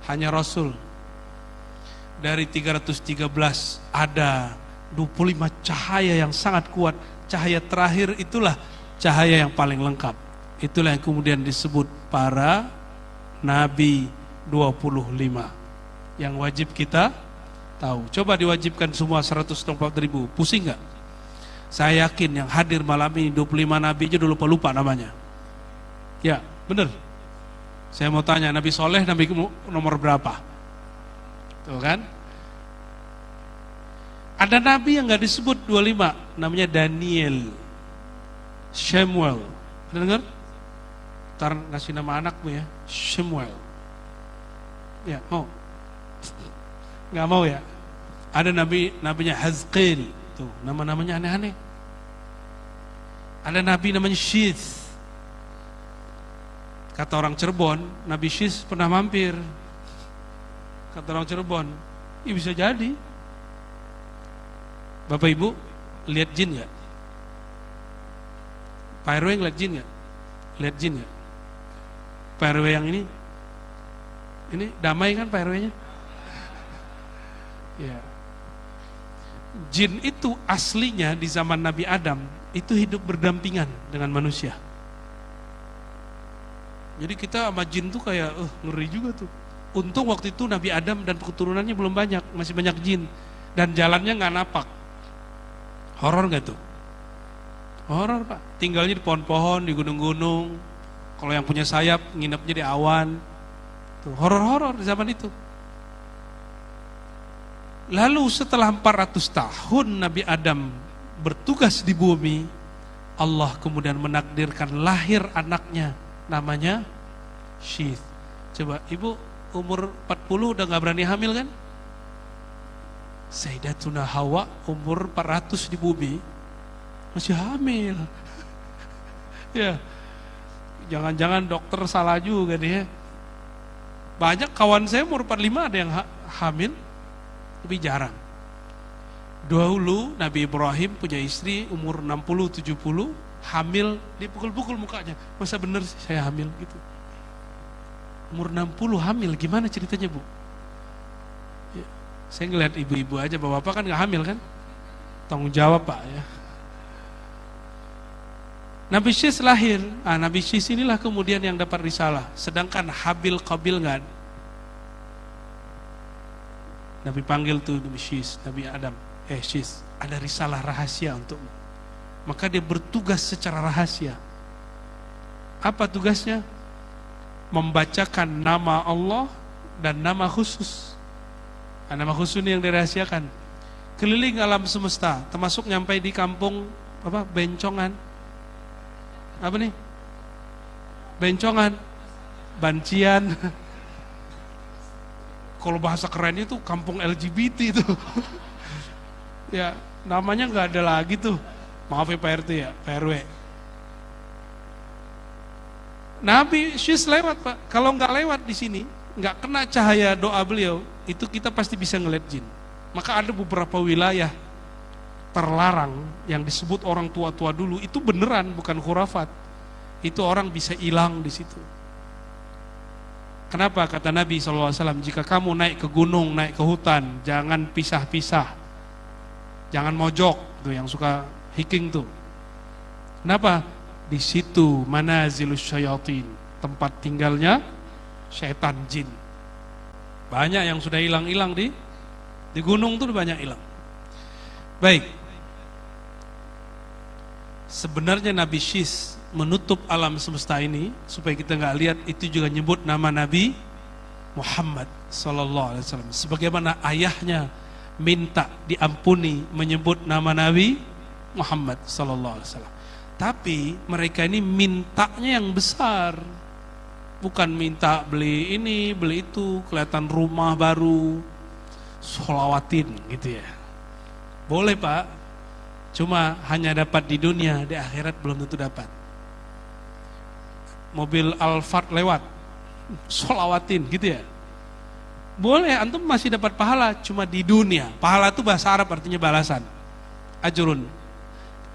Hanya rasul. Dari 313 ada 25 cahaya yang sangat kuat. Cahaya terakhir itulah cahaya yang paling lengkap. Itulah yang kemudian disebut para nabi 25. Yang wajib kita tahu. Coba diwajibkan semua 124.000. Pusing gak? Saya yakin yang hadir malam ini 25 nabi aja udah lupa-lupa namanya. Ya, benar. Saya mau tanya, Nabi Soleh nabi nomor berapa? Tuh kan? Ada nabi yang gak disebut 25, namanya Daniel, Samuel. Pernah dengar? Ntar ngasih nama anakmu ya, Samuel. Ya, mau? Gak mau ya? Ada nabinya Hazqil. Tuh, nama-namanya aneh-aneh. Ada nabi namanya Syith. Kata orang Cirebon, Nabi Syith pernah mampir. Kata orang Cirebon, ya bisa jadi. Bapak Ibu, lihat jin gak? Pak RW ngeliat jin gak? Lihat jin gak? Pak RW yang ini damai kan Pak RW-nya? Ya. Jin itu aslinya di zaman Nabi Adam itu hidup berdampingan dengan manusia. Jadi kita sama jin tuh kayak ngeri juga tuh. Untung waktu itu Nabi Adam dan keturunannya belum banyak, masih banyak jin dan jalannya nggak napak. Horor nggak tuh? Horor Pak. Tinggalnya di pohon-pohon, di gunung-gunung. Kalau yang punya sayap nginepnya di awan. Tuh horor-horor di zaman itu. Lalu setelah 400 tahun Nabi Adam bertugas di bumi, Allah kemudian menakdirkan lahir anaknya, namanya Syith. Coba ibu umur 40 udah gak berani hamil kan? Sayyidatuna Hawa umur 400 di bumi masih hamil. Ya, jangan-jangan dokter salah juga nih ya. Banyak kawan saya umur 45 ada yang hamil. Tapi jarang. Dahulu Nabi Ibrahim punya istri umur 60-70, hamil, dipukul-pukul mukanya. Masa bener sih saya hamil gitu? Umur 60 hamil, gimana ceritanya Bu? Ya, saya ngeliat ibu-ibu aja, bapak-bapak kan gak hamil kan? Tanggung jawab Pak ya. Nabi Syis lahir, Nabi Syis inilah kemudian yang dapat risalah. Sedangkan Habil Qabil gak ada. Nabi panggil tuh Nabi Syis, Nabi Adam, Syis, ada risalah rahasia untukmu. Maka dia bertugas secara rahasia. Apa tugasnya? Membacakan nama Allah dan nama khusus. Nama khusus ini yang dirahasiakan. Keliling alam semesta, termasuk nyampai di kampung Bencongan. Apa nih? Bencongan, Bancian. Kalau bahasa kerennya tuh kampung LGBT itu. Ya, namanya nggak ada lagi tuh. Maaf ya Pak RT ya, Pak RW. Nabi Syis lewat Pak. Kalau nggak lewat di sini, nggak kena cahaya doa beliau, itu kita pasti bisa ngeliat jin. Maka ada beberapa wilayah terlarang yang disebut orang tua-tua dulu, itu beneran bukan khurafat. Itu orang bisa hilang di situ. Kenapa? Kata Nabi SAW, jika kamu naik ke gunung, naik ke hutan, jangan pisah-pisah. Jangan mojok, tuh yang suka hiking tuh. Kenapa? Di situ manazilus syayatin, tempat tinggalnya syaitan jin. Banyak yang sudah hilang-hilang di gunung tuh banyak hilang. Baik. Sebenarnya Nabi Syis menutup alam semesta ini supaya kita nggak lihat, itu juga nyebut nama Nabi Muhammad sallallahu alaihi wasallam. Sebagaimana ayahnya minta diampuni menyebut nama Nabi Muhammad sallallahu alaihi wasallam. Tapi mereka ini mintanya yang besar. Bukan minta beli ini, beli itu, kelihatan rumah baru, sholawatin gitu ya. Boleh Pak, cuma hanya dapat di dunia, di akhirat belum tentu dapat. Mobil Alphard lewat, sholawatin gitu ya. Boleh, antum masih dapat pahala, cuma di dunia. Pahala itu bahasa Arab artinya balasan. Ajrun.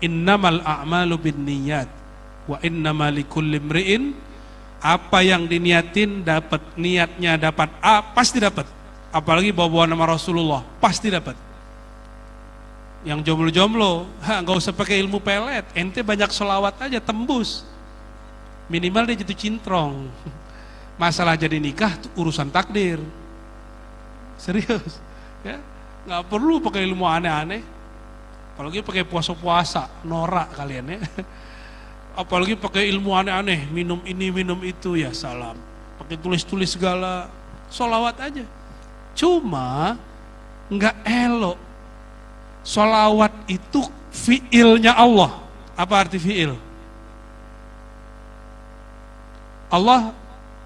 Innamal a'malu binniyat wa innamal likulli imri'in. Apa yang diniatin dapat, niatnya dapat A, pasti dapat. Apalagi bawa nama Rasulullah, pasti dapat. Yang jomblo-jomblo, nggak usah pakai ilmu pelet, ente banyak sholawat aja tembus. Minimal dia jatuh cintrong. Masalah jadi nikah urusan takdir. Serius, ya, nggak perlu pakai ilmu aneh-aneh, apalagi pakai puasa-puasa, norak kalian ya. Apalagi pakai ilmu aneh-aneh, minum ini, minum itu, ya salam. Pakai tulis-tulis segala, sholawat aja. Cuma nggak elok. Sholawat itu fiilnya Allah. Apa arti fiil? Allah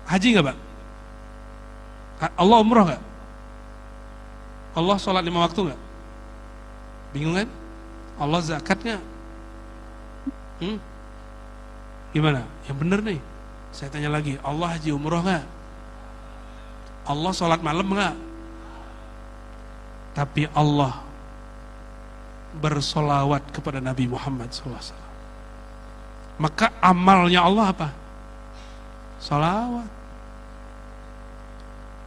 haji nggak Pak? Allah umroh nggak? Allah sholat 5 waktu nggak? Bingung kan? Allah zakat nggak? Gimana? Yang bener nih. Saya tanya lagi, Allah haji umroh nggak? Allah sholat malam nggak? Tapi Allah bersolawat kepada Nabi Muhammad SAW. Maka amalnya Allah apa? Solawat.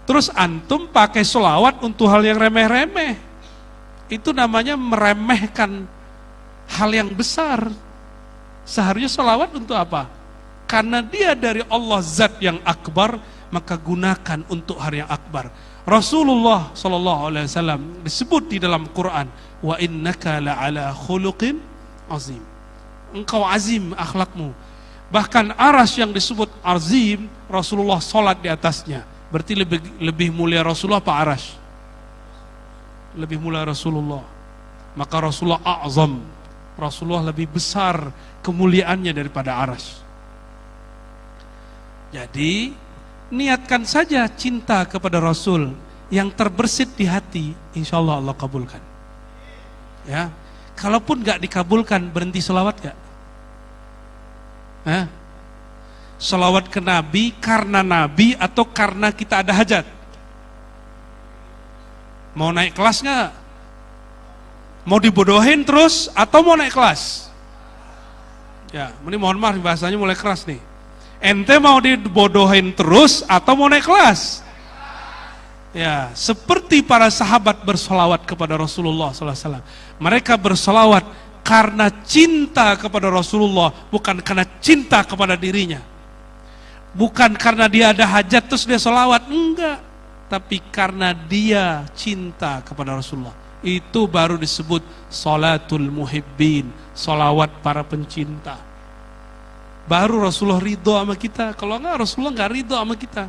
Terus antum pakai solawat untuk hal yang remeh-remeh, itu namanya meremehkan hal yang besar. Seharusnya solawat untuk apa? Karena dia dari Allah zat yang akbar, maka gunakan untuk hal yang akbar. Rasulullah SAW disebut di dalam Quran, wa innaka la'ala khuluqin azim. Engkau azim akhlakmu. Bahkan aras yang disebut azim, Rasulullah sholat di atasnya. Berarti lebih mulia Rasulullah apa aras? Lebih mulia Rasulullah. Maka Rasulullah a'zam. Rasulullah lebih besar kemuliaannya daripada aras. Jadi niatkan saja cinta kepada Rasul yang terbersit di hati, insya Allah Allah kabulkan. Ya, kalaupun nggak dikabulkan, berhenti selawat nggak? Selawat ke Nabi karena Nabi atau karena kita ada hajat? Mau naik kelas nggak? Mau dibodohin terus atau mau naik kelas? Ya, ini mohon maaf bahasanya mulai keras nih. Ente mau dibodohin terus atau mau naik kelas? Ya, seperti para sahabat bersolawat kepada Rasulullah SAW. Mereka bersolawat karena cinta kepada Rasulullah, bukan karena cinta kepada dirinya. Bukan karena dia ada hajat terus dia solawat, enggak. Tapi karena dia cinta kepada Rasulullah. Itu baru disebut salatul muhibbin, solawat para pencinta. Baru Rasulullah ridho sama kita. Kalau enggak, Rasulullah enggak ridho sama kita.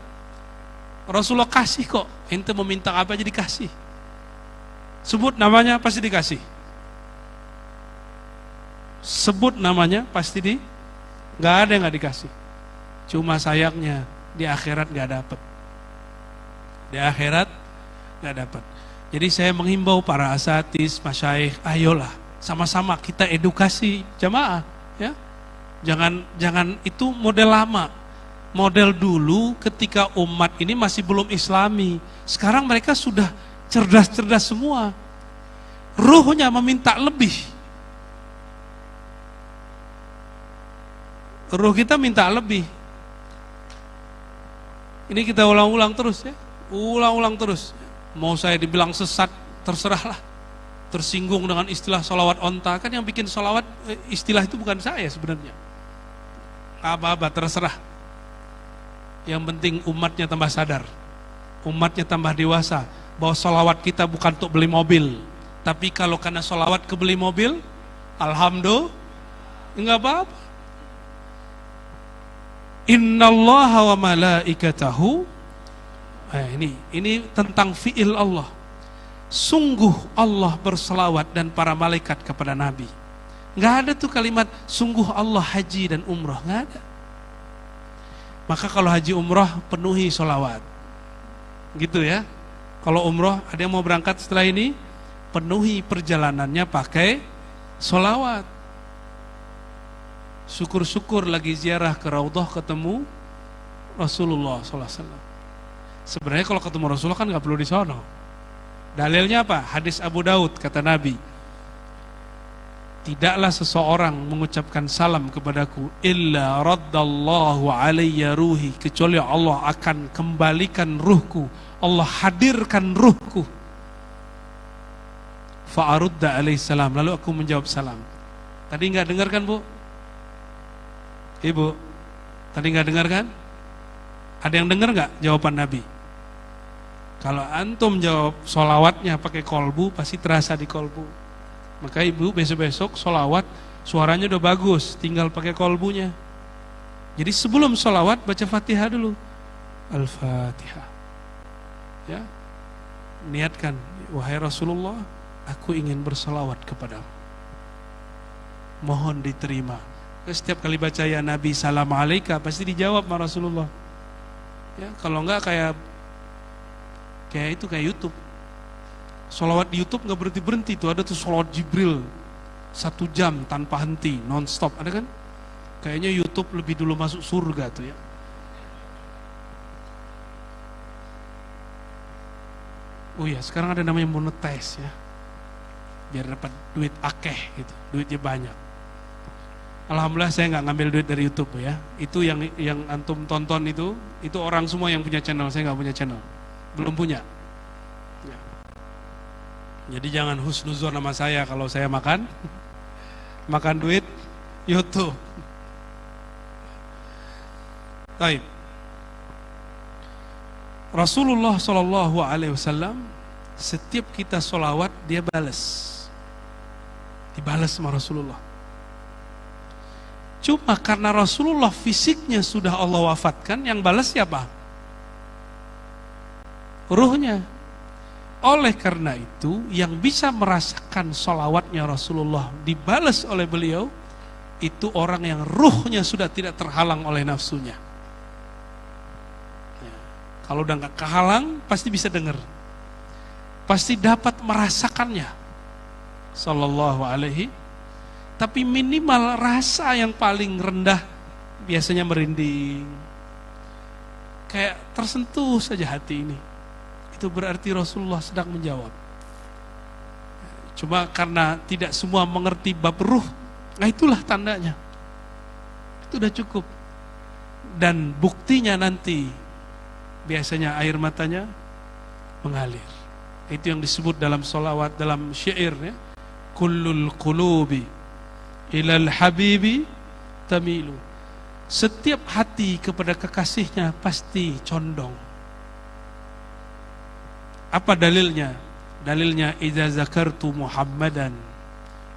Rasulullah kasih kok. Ente mau minta apa aja dikasih. Sebut namanya pasti dikasih. Sebut namanya pasti enggak ada yang enggak dikasih. Cuma sayangnya di akhirat enggak dapat. Di akhirat enggak dapat. Jadi saya menghimbau para asatiz, masyayikh, ayolah sama-sama kita edukasi jamaah, ya. Jangan itu model lama. Model dulu ketika umat ini masih belum islami. Sekarang mereka sudah cerdas-cerdas semua. Ruhnya meminta lebih. Ruh kita minta lebih. Ini kita ulang-ulang terus ya. Ulang-ulang terus. Mau saya dibilang sesat, terserahlah. Tersinggung dengan istilah sholawat onta. Kan yang bikin sholawat, istilah itu bukan saya sebenarnya. Apa-apa, terserah. Yang penting umatnya tambah sadar. Umatnya tambah dewasa. Bahwa sholawat kita bukan untuk beli mobil. Tapi kalau karena sholawat ke beli mobil, alhamdulillah, enggak apa-apa. Innallaha wa malaikatahu. Ini tentang fi'il Allah. Sungguh Allah berselawat dan para malaikat kepada Nabi. Enggak ada tuh kalimat sungguh Allah haji dan umrah, enggak ada. Maka kalau haji umrah penuhi sholawat. Gitu ya. Kalau umrah ada yang mau berangkat setelah ini, penuhi perjalanannya pakai sholawat. Syukur-syukur lagi ziarah ke Raudhah ketemu Rasulullah SAW. Sebenarnya kalau ketemu Rasulullah kan nggak perlu di sono. Dalilnya apa? Hadis Abu Daud kata Nabi, tidaklah seseorang mengucapkan salam kepadaku illa raddallahu alayya ruhi, kecuali Allah akan kembalikan ruhku, Allah hadirkan ruhku. Fa'arudda alaihi salam, lalu aku menjawab salam. Tadi nggak dengar kan Bu? Ibu, tadi nggak dengar kan? Ada yang dengar nggak jawaban Nabi? Kalau antum jawab sholawatnya pakai kolbu, pasti terasa di kolbu. Maka ibu besok-besok sholawat suaranya udah bagus, tinggal pakai kolbunya. Jadi sebelum sholawat baca Fatihah dulu. Al-Fatihah. Ya, niatkan, wahai Rasulullah, aku ingin bersolawat kepadamu. Mohon diterima. Setiap kali baca ya Nabi salam alaika pasti dijawab sama Rasulullah. Ya, kalau enggak kayak YouTube. Sholawat di YouTube nggak berhenti tuh, ada tuh sholawat Jibril 1 jam tanpa henti, non-stop, ada kan? Kayaknya YouTube lebih dulu masuk surga tuh ya. Oh ya, sekarang ada namanya monetize ya, biar dapat duit akeh gitu, duitnya banyak. Alhamdulillah saya nggak ngambil duit dari YouTube ya. Itu yang antum tonton itu orang semua yang punya channel, saya nggak punya channel, belum punya. Ya. Jadi jangan husnuzon sama saya kalau saya makan duit YouTube. Baik. Rasulullah SAW setiap kita sholawat dia dibalas sama Rasulullah. Cuma karena Rasulullah fisiknya sudah Allah wafatkan, yang balas siapa? Ruhnya. Oleh karena itu, yang bisa merasakan sholawatnya Rasulullah dibalas oleh beliau, itu orang yang ruhnya sudah tidak terhalang oleh nafsunya. Ya. Kalau udah gak kehalang, pasti bisa dengar. Pasti dapat merasakannya. Sallallahu alaihi. Tapi minimal rasa yang paling rendah biasanya merinding. Kayak tersentuh saja hati ini. itu berarti Rasulullah sedang menjawab. Cuma karena tidak semua mengerti bab ruh, nah itulah tandanya. Itu udah cukup. Dan buktinya nanti biasanya air matanya mengalir. Itu yang disebut dalam solawat, dalam syair ya. Kullul qulubi ilal habibi tamilu. Setiap hati kepada kekasihnya pasti condong. Apa dalilnya? Dalilnya idza zakartu Muhammadan,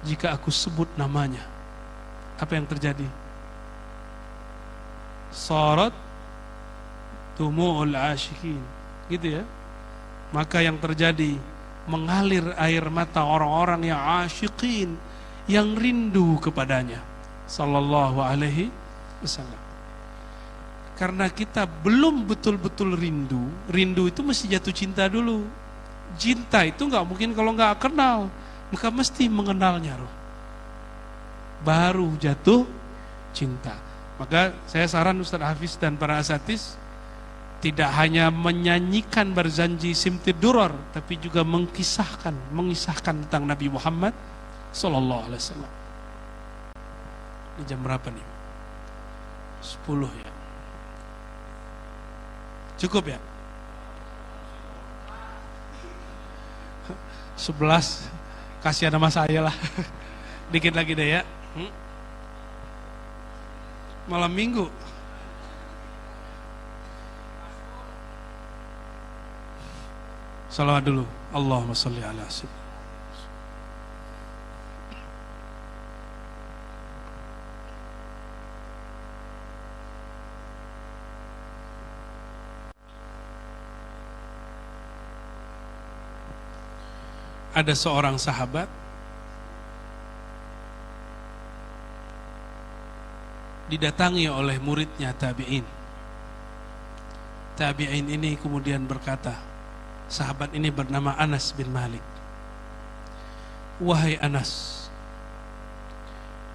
jika aku sebut namanya, apa yang terjadi? Sarat tumu'ul asyikin, gitu ya. Maka yang terjadi mengalir air mata orang-orang yang asyikin, yang rindu kepadanya sallallahu alaihi wasallam. Karena kita belum betul-betul rindu. Rindu itu mesti jatuh cinta dulu. Cinta itu nggak mungkin kalau nggak kenal, maka mesti mengenalnya roh. Baru jatuh cinta. Maka saya saran Ustaz Hafiz dan para asatis tidak hanya menyanyikan berzanji simtid duror, tapi juga mengisahkan tentang Nabi Muhammad sallallahu alaihi wasallam. Ini jam berapa nih? 10 ya. Cukup ya? 11 kasih nama saya lah. Dikit lagi deh ya. Malam minggu. Salawat dulu. Allahumma sholli ala sayyidina. Ada seorang sahabat didatangi oleh muridnya tabi'in. Tabi'in ini kemudian berkata, sahabat ini bernama Anas bin Malik. Wahai Anas,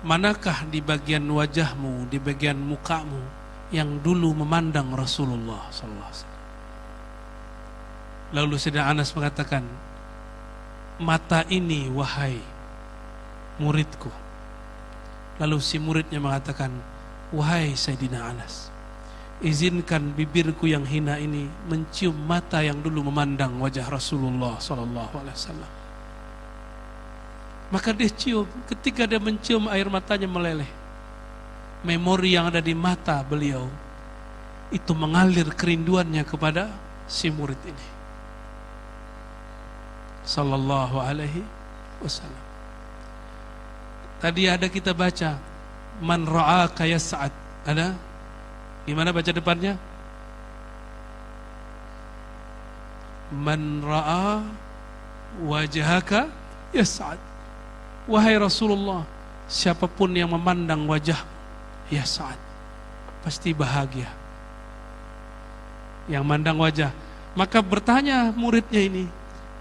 manakah di bagian wajahmu, di bagian mukamu yang dulu memandang Rasulullah SAW? Lalu Sayyidina Anas mengatakan, mata ini wahai muridku. Lalu si muridnya mengatakan, wahai Sayyidina Anas, izinkan bibirku yang hina ini mencium mata yang dulu memandang wajah Rasulullah SAW. Maka dia cium. Ketika dia mencium, air matanya meleleh. Memori yang ada di mata beliau itu mengalir kerinduannya kepada si murid ini sallallahu alaihi wasallam. Tadi ada kita baca man ra'aka yas'ad. Ada? Gimana baca depannya? Man ra'a wajhaka yas'ad. Wahai Rasulullah, siapapun yang memandang wajah yas'ad, pasti bahagia. Yang mandang wajah. Maka bertanya muridnya ini,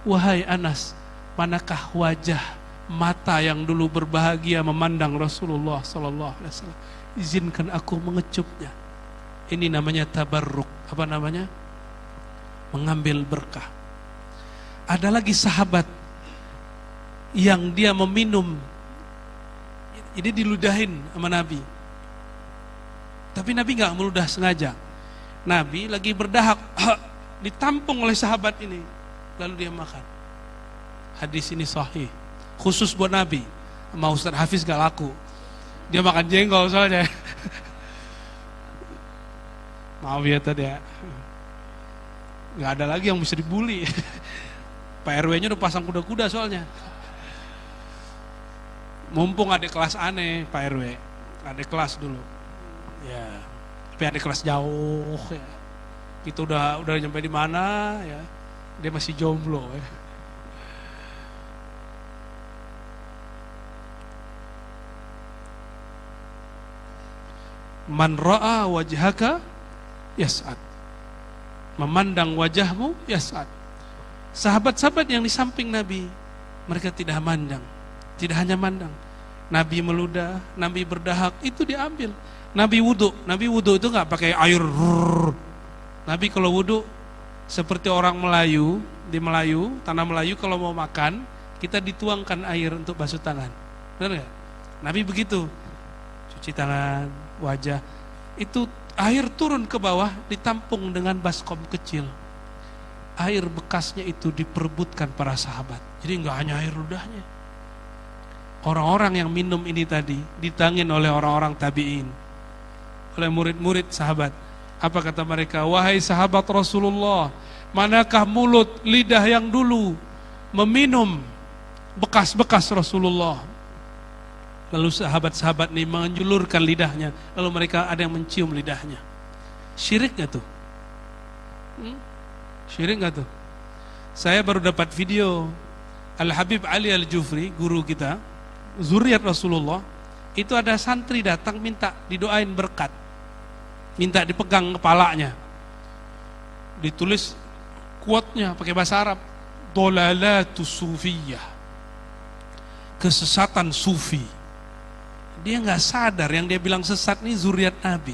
wahai Anas, manakah wajah mata yang dulu berbahagia memandang Rasulullah sallallahu alaihi wasallam? Izinkan aku mengecupnya. Ini namanya tabarruk. Apa namanya? Mengambil berkah. Ada lagi sahabat yang dia meminum, ini diludahin sama Nabi. Tapi Nabi nggak meludah sengaja. Nabi lagi berdahak, ditampung oleh sahabat ini. Lalu dia makan. Hadis ini sahih, khusus buat Nabi. Sama Ustaz Hafiz gak laku. Dia makan jengkol soalnya. Maaf ya tadi ya. Gak ada lagi yang bisa dibully. Pak RW-nya udah pasang kuda-kuda soalnya. Mumpung ada kelas aneh Pak RW. Ada kelas dulu. Ya. Tapi ada kelas jauh ya. Kita udah nyampe di mana ya. Dia masih jomblo ya. Man ra'a wajhaka yas'ad. Memandang wajahmu yas'ad. Sahabat-sahabat yang di samping Nabi, mereka tidak mandang. Tidak hanya mandang. Nabi meludah, Nabi berdahak, itu diambil. Nabi wudu itu nggak pakai air. Nabi kalau wudu Seperti orang Melayu, di Melayu, tanah Melayu kalau mau makan, kita dituangkan air untuk basuh tangan. Benar nggak? Nabi begitu, cuci tangan, wajah, itu air turun ke bawah, ditampung dengan baskom kecil. Air bekasnya itu diperebutkan para sahabat. Jadi nggak hanya air ludahnya. Orang-orang yang minum ini tadi ditangin oleh orang-orang tabi'in, oleh murid-murid sahabat. Apa kata mereka? Wahai sahabat Rasulullah, manakah mulut lidah yang dulu meminum bekas-bekas Rasulullah? Lalu sahabat-sahabat ini menjulurkan lidahnya, lalu mereka ada yang mencium lidahnya. Syirik gak tuh? Syirik gak tuh? Saya baru dapat video Al-Habib Ali Al-Jufri, guru kita, zuriat Rasulullah. Itu ada santri datang minta didoain berkat, minta dipegang kepalanya, ditulis quote-nya pakai bahasa Arab, Dolalatu Sufiyah, kesesatan sufi. Dia nggak sadar yang dia bilang sesat ini zuriat Nabi,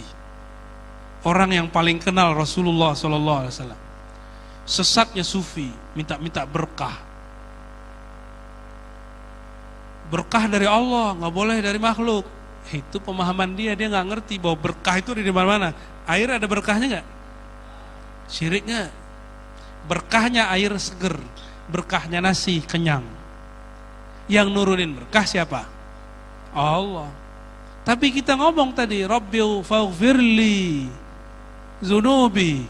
orang yang paling kenal Rasulullah SAW. Sesatnya sufi, minta berkah. Berkah dari Allah, nggak boleh dari makhluk. Itu pemahaman dia nggak ngerti bahwa berkah itu ada di mana-mana. Air ada berkahnya nggak? Syiriknya, berkahnya air seger, berkahnya nasi kenyang. Yang nurunin berkah siapa? Allah. Tapi kita ngomong tadi, Rabbil faghfirli zunubi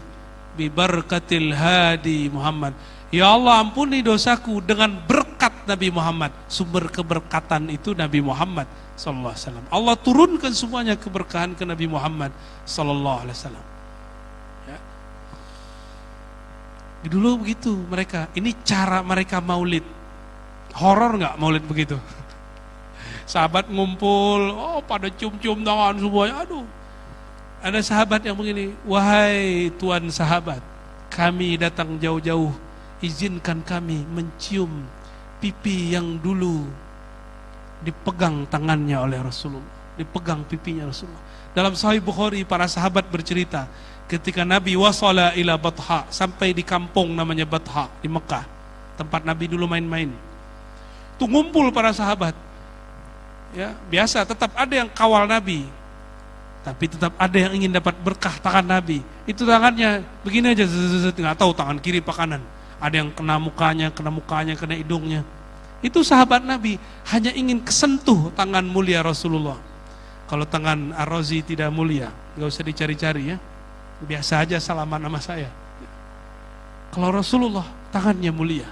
bi barakatil hadi Muhammad. Ya Allah, ampuni dosaku dengan berkat Nabi Muhammad. Sumber keberkatan itu Nabi Muhammad sallallahu alaihi wasallam. Allah turunkan semuanya keberkahan ke Nabi Muhammad sallallahu alaihi wasallam. Ya. Dulu begitu mereka. Ini cara mereka maulid. Horor nggak maulid begitu? Sahabat ngumpul, pada cium-cium tangan semuanya. Aduh. Ada sahabat yang begini, wahai tuan sahabat, kami datang jauh-jauh, izinkan kami mencium pipi yang dulu dipegang tangannya oleh Rasulullah, dipegang pipinya Rasulullah. Dalam Sahih Bukhari para sahabat bercerita, ketika Nabi wasala ila Batha, sampai di kampung namanya Batha di Mekah, tempat Nabi dulu main-main. Tuh ngumpul para sahabat. Ya, biasa tetap ada yang kawal Nabi, tapi tetap ada yang ingin dapat berkah tangan Nabi. Itu tangannya begini aja, nggak tahu tangan kiri apa kanan. Ada yang kena mukanya, kena hidungnya. Itu sahabat Nabi hanya ingin kesentuh tangan mulia Rasulullah. Kalau tangan Ar-Razi tidak mulia, nggak usah dicari-cari ya. Biasa aja salaman sama saya. Kalau Rasulullah tangannya mulia.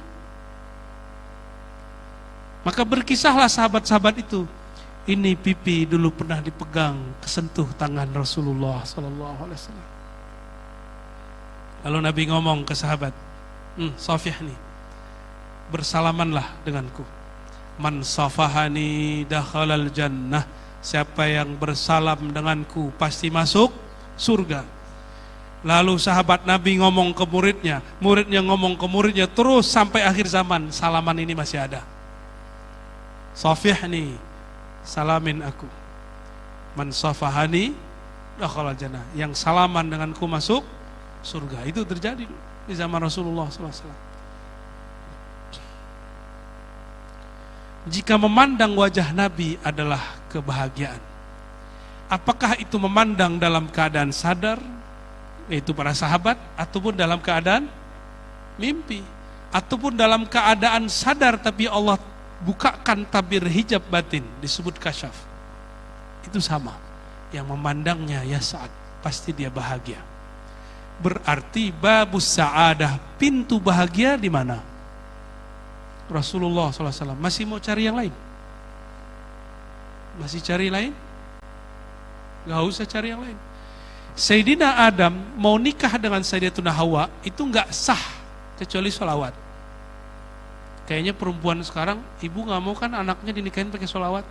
Maka berkisahlah sahabat-sahabat itu. Ini pipi dulu pernah dipegang, kesentuh tangan Rasulullah sallallahu alaihi wasallam. Lalu Nabi ngomong ke sahabat, Safih nih, bersalamanlah denganku. Man safahani dakhalal jannah. Siapa yang bersalam denganku pasti masuk surga. Lalu sahabat Nabi ngomong ke muridnya, muridnya ngomong ke muridnya, terus sampai akhir zaman salaman ini masih ada. Safih nih, salamin aku. Man safahani dakhalal jannah. Yang salaman denganku masuk surga. Itu terjadi di zaman Rasulullah SAW. Jika memandang wajah Nabi adalah kebahagiaan, apakah itu memandang dalam keadaan sadar, yaitu para sahabat, ataupun dalam keadaan mimpi, ataupun dalam keadaan sadar tapi Allah bukakan tabir hijab batin, disebut kasyaf. Itu sama. Yang memandangnya ya saat pasti dia bahagia. Berarti babus sa'adah, pintu bahagia di mana? Rasulullah SAW. Masih mau cari yang lain? Masih cari lain? Gak usah cari yang lain. Sayyidina Adam mau nikah dengan Sayyidatuna Hawa, itu gak sah kecuali sholawat. Kayaknya perempuan sekarang, ibu gak mau kan anaknya dinikahin pakai sholawat?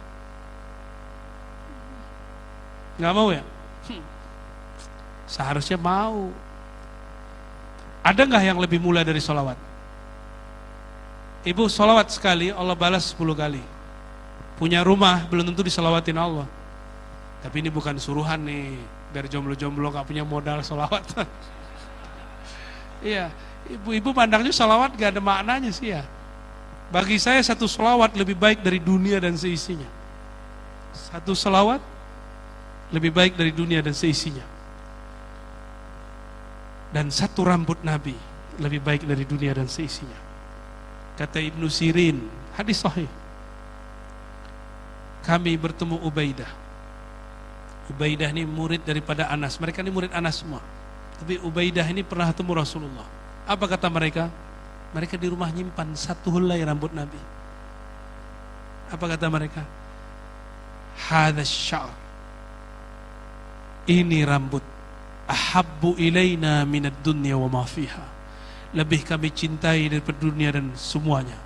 Gak mau ya? Seharusnya mau. Ada gak yang lebih mulia dari sholawat? Ibu sholawat sekali, Allah balas 10 kali. Punya rumah, belum tentu disolawatin Allah. Tapi ini bukan suruhan nih, biar jomblo-jomblo gak punya modal sholawat. Iya, Ibu-ibu pandangnya salawat gak ada maknanya sih ya. Bagi saya satu salawat lebih baik dari dunia dan seisinya. Satu salawat lebih baik dari dunia dan seisinya. Dan satu rambut Nabi lebih baik dari dunia dan seisinya. Kata Ibnu Sirin, hadis sahih. Kami bertemu Ubaidah. Ubaidah ini murid daripada Anas. Mereka ini murid Anas semua. Tapi Ubaidah ini pernah ketemu Rasulullah. Apa kata mereka? Mereka di rumah nyimpan satu helai rambut Nabi. Apa kata mereka? Hadzal sya'r. Ini rambut. Ahabbu ilaina minad dunya wa ma fiha. Lebih kami cintai daripada dunia dan semuanya.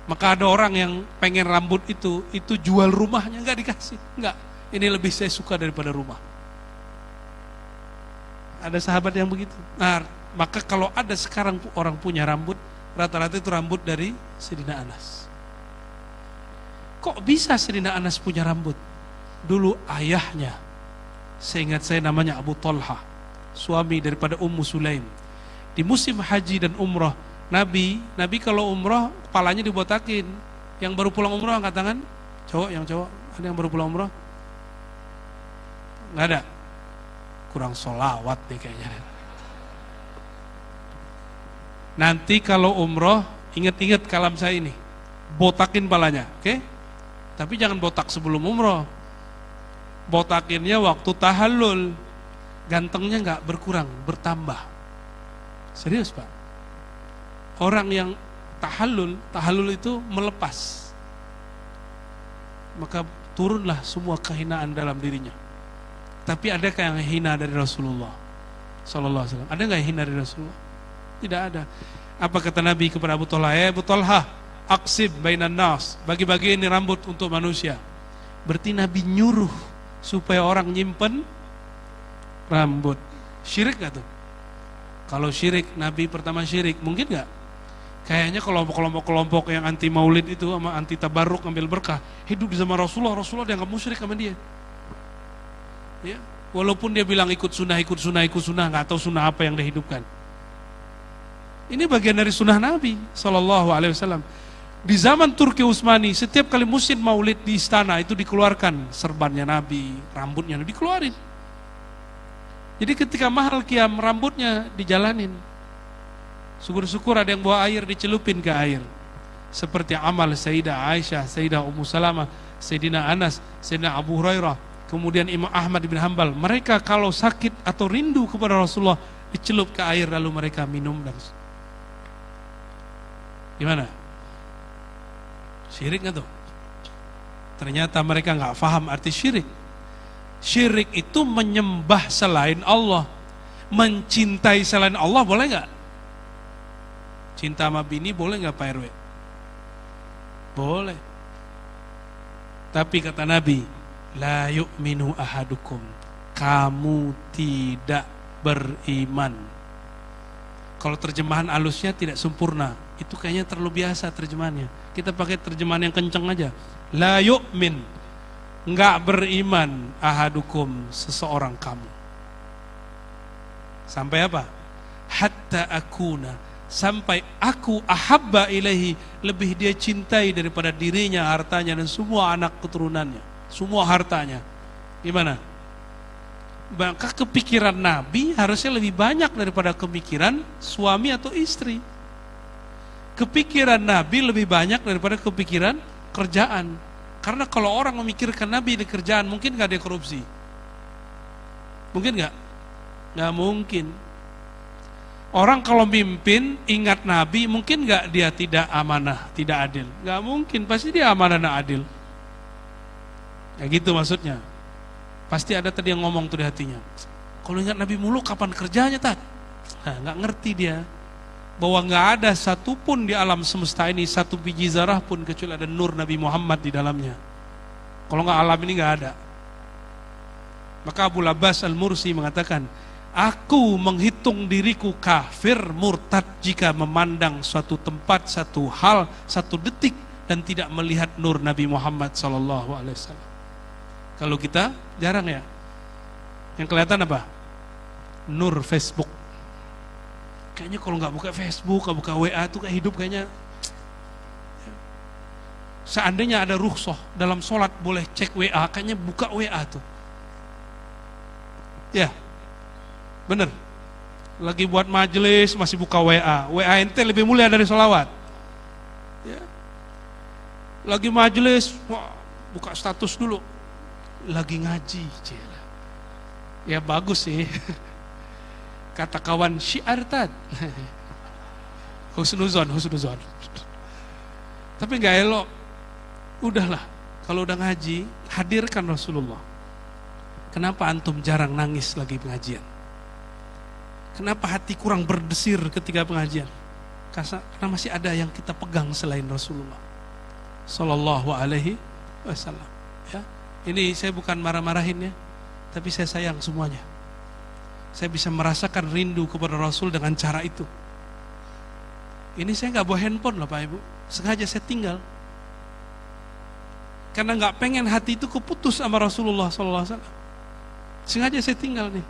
Maka ada orang yang pengen rambut itu jual rumahnya, enggak dikasih. Enggak, ini lebih saya suka daripada rumah. Ada sahabat yang begitu. Nah, maka kalau ada sekarang orang punya rambut, rata-rata itu rambut dari Sayyidina Anas. Kok bisa Sayyidina Anas punya rambut? Dulu ayahnya, seingat saya namanya Abu Talha, suami daripada Ummu Sulaim. Di musim haji dan umrah, Nabi kalau umrah kepalanya dibotakin. Yang baru pulang umrah angkat tangan. Yang cowok, ada yang baru pulang umrah? Nggak ada. Kurang sholawat deh kayaknya. Nanti kalau umrah, ingat-ingat kalam saya ini, botakin palanya, oke? Tapi jangan botak sebelum umrah. Botakinnya waktu tahallul. Gantengnya nggak berkurang, bertambah. Serius Pak. Orang yang tahallul itu melepas. Maka turunlah semua kehinaan dalam dirinya. Tapi adakah yang hina dari Rasulullah sallallahu alaihi wasallam? Ada nggak yang hina dari Rasulullah? Tidak ada. Apa kata Nabi kepada Abu Talha? Abu Talha, aqsib bainan nas. Bagi-bagi ini rambut untuk manusia. Berarti Nabi nyuruh supaya orang nyimpen rambut. Syirik gak tuh? Kalau syirik, Nabi pertama syirik, mungkin gak? Kayaknya kelompok-kelompok yang anti maulid itu sama anti tabarruk ngambil berkah, hidup di zaman Rasulullah dianggap musyrik sama dia. Ya, walaupun dia bilang ikut sunnah, nggak tahu sunnah apa yang dia hidupkan. Ini bagian dari sunnah Nabi Sallallahu Alaihi Wasallam. Di zaman Turki Utsmani, setiap kali musim maulid di istana itu dikeluarkan serbannya Nabi, rambutnya Nabi dikeluarin. Jadi ketika mahal qiyam, rambutnya dijalanin. Syukur-syukur ada yang bawa air, dicelupin ke air. Seperti amal Sayyidah Aisyah, Sayyidah Ummu Salamah, Sayyidina Anas, Sayyidina Abu Hurairah, kemudian Imam Ahmad bin Hanbal. Mereka kalau sakit atau rindu kepada Rasulullah, dicelup ke air lalu mereka minum. Dan gimana? Syirik nggak tuh? Ternyata mereka nggak paham arti syirik. Syirik itu menyembah selain Allah. Mencintai selain Allah boleh nggak? Cinta sama bini boleh nggak Pak RW? Boleh. Tapi kata Nabi, la yu'minu ahadukum. Kamu tidak beriman. Kalau terjemahan alusnya tidak sempurna, itu kayaknya terlalu biasa terjemahannya. Kita pakai terjemahan yang kenceng aja. La yu'min, enggak beriman ahadukum, seseorang kamu. Sampai apa? Hatta akuna, sampai aku ahabba ilaihi, lebih dia cintai daripada dirinya, hartanya dan semua anak keturunannya, semua hartanya. Gimana? Maka kepikiran Nabi harusnya lebih banyak daripada kepikiran suami atau istri. Kepikiran Nabi lebih banyak daripada kepikiran kerjaan. Karena kalau orang memikirkan Nabi di kerjaan, mungkin gak ada korupsi? Mungkin gak? Gak mungkin. Orang kalau mimpin ingat Nabi, mungkin gak dia tidak amanah, tidak adil? Gak mungkin, pasti dia amanah dan adil. Ya gitu maksudnya. Pasti ada tadi yang ngomong tuh di hatinya, kalau ingat Nabi mulu kapan kerjanya tak? Nah, gak ngerti dia bahwa gak ada satupun di alam semesta ini satu biji zarah pun kecuali ada nur Nabi Muhammad di dalamnya. Kalau gak alam ini gak ada. Maka Abu Abbas Al-Mursi mengatakan, aku menghitung diriku kafir murtad jika memandang suatu tempat, satu hal, satu detik dan tidak melihat nur Nabi Muhammad SAW. Kalau kita jarang ya. Yang kelihatan apa? Nur Facebook. Kayaknya kalau nggak buka Facebook, nggak buka WA tuh kayak hidup kayaknya. Seandainya ada rukhsah dalam sholat boleh cek WA, kayaknya buka WA tuh. Ya, bener. Lagi buat majelis masih buka WA. WA ente lebih mulia dari sholawat. Ya. Lagi majelis, wah, buka status dulu. Lagi ngaji, cila. Ya bagus sih. Kata kawan syiar tad. Husnuzon. Tapi nggak elok. Udahlah, kalau udah ngaji, hadirkan Rasulullah. Kenapa antum jarang nangis lagi pengajian? Kenapa hati kurang berdesir ketika pengajian? Karena masih ada yang kita pegang selain Rasulullah Sallallahu Alaihi Wasallam. Ya, ini saya bukan marah-marahin ya, tapi saya sayang semuanya. Saya bisa merasakan rindu kepada Rasul dengan cara itu. Ini saya nggak bawa handphone loh Pak Ibu, sengaja saya tinggal. Karena nggak pengen hati itu keputus sama Rasulullah Sallallahu Alaihi Wasallam. Sengaja saya tinggal nih.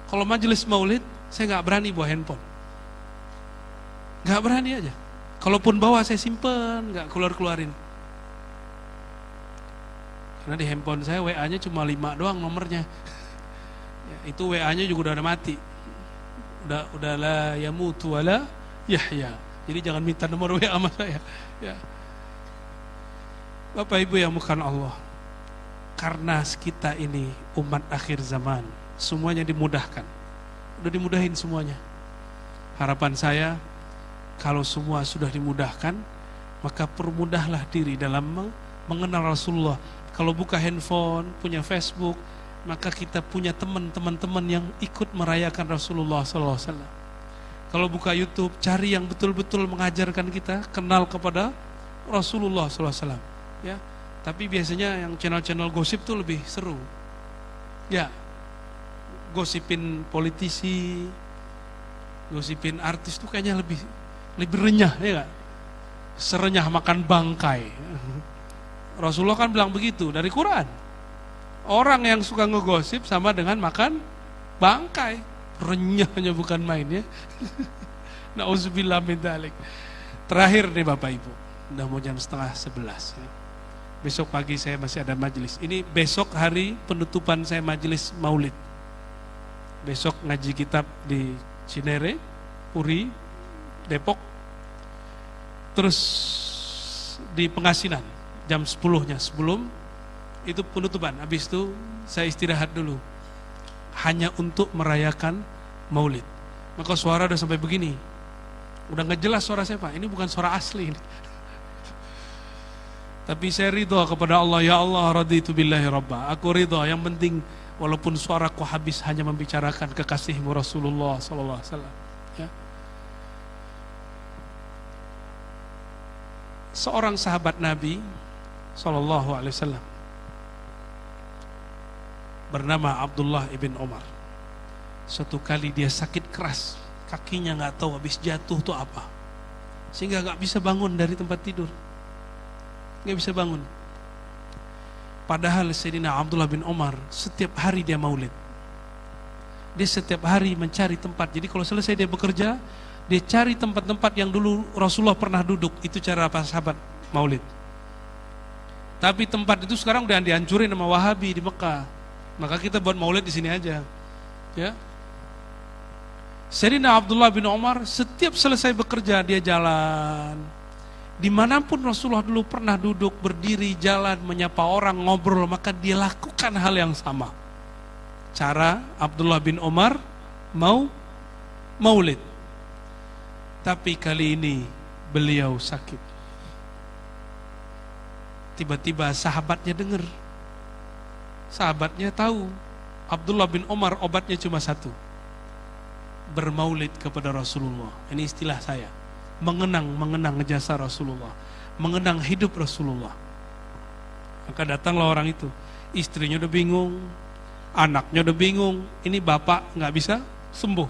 Kalau majelis maulid, saya nggak berani bawa handphone. Nggak berani aja. Kalaupun bawa saya simpen, nggak keluarin. Karena di handphone saya WA-nya cuma 5 doang nomornya. Ya, itu WA-nya juga udah ada mati. Udah la yamutu wala yahya. Jadi jangan minta nomor WA sama saya. Ya. Bapak Ibu yang bukan Allah. Karena kita ini umat akhir zaman, semuanya dimudahkan. Udah dimudahin semuanya. Harapan saya, kalau semua sudah dimudahkan, maka permudahlah diri dalam mengenal Rasulullah. Kalau buka handphone, punya Facebook, maka kita punya teman-teman yang ikut merayakan Rasulullah SAW. Kalau buka YouTube, cari yang betul-betul mengajarkan kita kenal kepada Rasulullah SAW. Ya, tapi biasanya yang channel-channel gosip tuh lebih seru. Ya, gosipin politisi, gosipin artis tuh kayaknya lebih renyah, ya gak? Serenyah makan bangkai. Rasulullah kan bilang begitu dari Quran. Orang yang suka ngegosip sama dengan makan bangkai. Renyahnya bukan main ya. Nauzubillah min dzalik. Terakhir nih Bapak Ibu, udah mau jam 10:30 ya. Besok pagi saya masih ada majelis. Ini besok hari penutupan saya majelis maulid. Besok ngaji kitab di Cinere, Puri, Depok. Terus di Pengasinan jam 10-nya sebelum itu penutupan. Habis itu saya istirahat dulu. Hanya untuk merayakan maulid. Maka suara udah sampai begini. Udah nggak jelas suara saya Pak. Ini bukan suara asli ini. Tapi saya ridho kepada Allah. Ya Allah, raditu billahi rabba. Aku ridho. Yang penting walaupun suaraku habis hanya membicarakan kekasihmu Rasulullah Sallallahu Alaihi Wasallam. Ya. Seorang sahabat Nabi Sallallahu Alaihi Wasallam bernama Abdullah ibn Umar. Suatu kali dia sakit keras, kakinya nggak tahu habis jatuh tuh apa, sehingga nggak bisa bangun dari tempat tidur, nggak bisa bangun. Padahal Sayyidina Abdullah bin Umar setiap hari dia maulid. Dia setiap hari mencari tempat. Jadi kalau selesai dia bekerja, dia cari tempat-tempat yang dulu Rasulullah pernah duduk. Itu cara para sahabat maulid. Tapi tempat itu sekarang udah dihancurin sama Wahabi di Mekah. Maka kita buat maulid di sini aja. Ya. Sayyidina Abdullah bin Umar setiap selesai bekerja dia jalan. Dimanapun Rasulullah dulu pernah duduk, berdiri, jalan, menyapa orang, ngobrol, maka dia lakukan hal yang sama. Cara Abdullah bin Umar mau maulid. Tapi kali ini beliau sakit. Tiba-tiba sahabatnya dengar. Sahabatnya tahu Abdullah bin Umar obatnya cuma satu. Bermaulid kepada Rasulullah. Ini istilah saya. Mengenang jasa Rasulullah, mengenang hidup Rasulullah. Maka datanglah orang itu, istrinya udah bingung, anaknya udah bingung, ini bapak nggak bisa sembuh.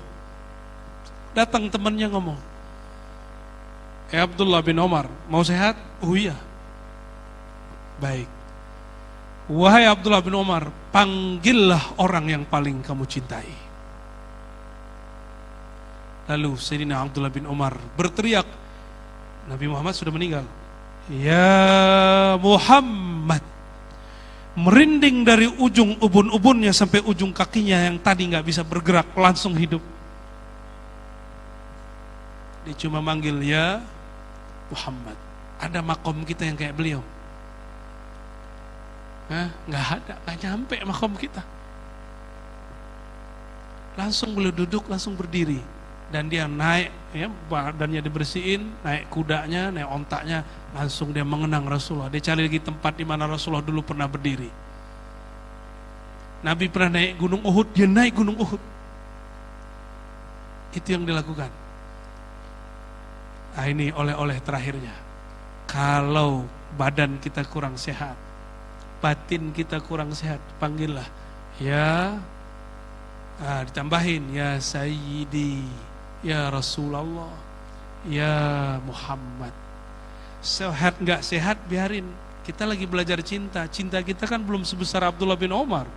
Datang temannya ngomong, Abdullah bin Umar, mau sehat? Oh iya. Baik. Wahai Abdullah bin Umar, panggillah orang yang paling kamu cintai. Lalu Sayyidina Abdullah bin Umar berteriak, Nabi Muhammad sudah meninggal. Ya Muhammad. Merinding dari ujung ubun-ubunnya sampai ujung kakinya yang tadi nggak bisa bergerak langsung hidup. Dia cuma manggil ya Muhammad. Ada makom kita yang kayak beliau? Nggak ada, nggak nyampe makom kita. Langsung beliau duduk, langsung berdiri. Dan dia naik, ya, badannya dibersihin, naik kudanya, naik ontaknya, langsung dia mengenang Rasulullah. Dia cari lagi tempat di mana Rasulullah dulu pernah berdiri. Nabi pernah naik gunung Uhud, dia naik gunung Uhud. Itu yang dilakukan. Nah, ini oleh-oleh terakhirnya. Kalau badan kita kurang sehat, batin kita kurang sehat, panggillah ya, ditambahin ya Sayyidi, ya Rasulullah, ya Muhammad. Sehat nggak sehat biarin. Kita lagi belajar cinta. Cinta kita kan belum sebesar Abdullah bin Umar.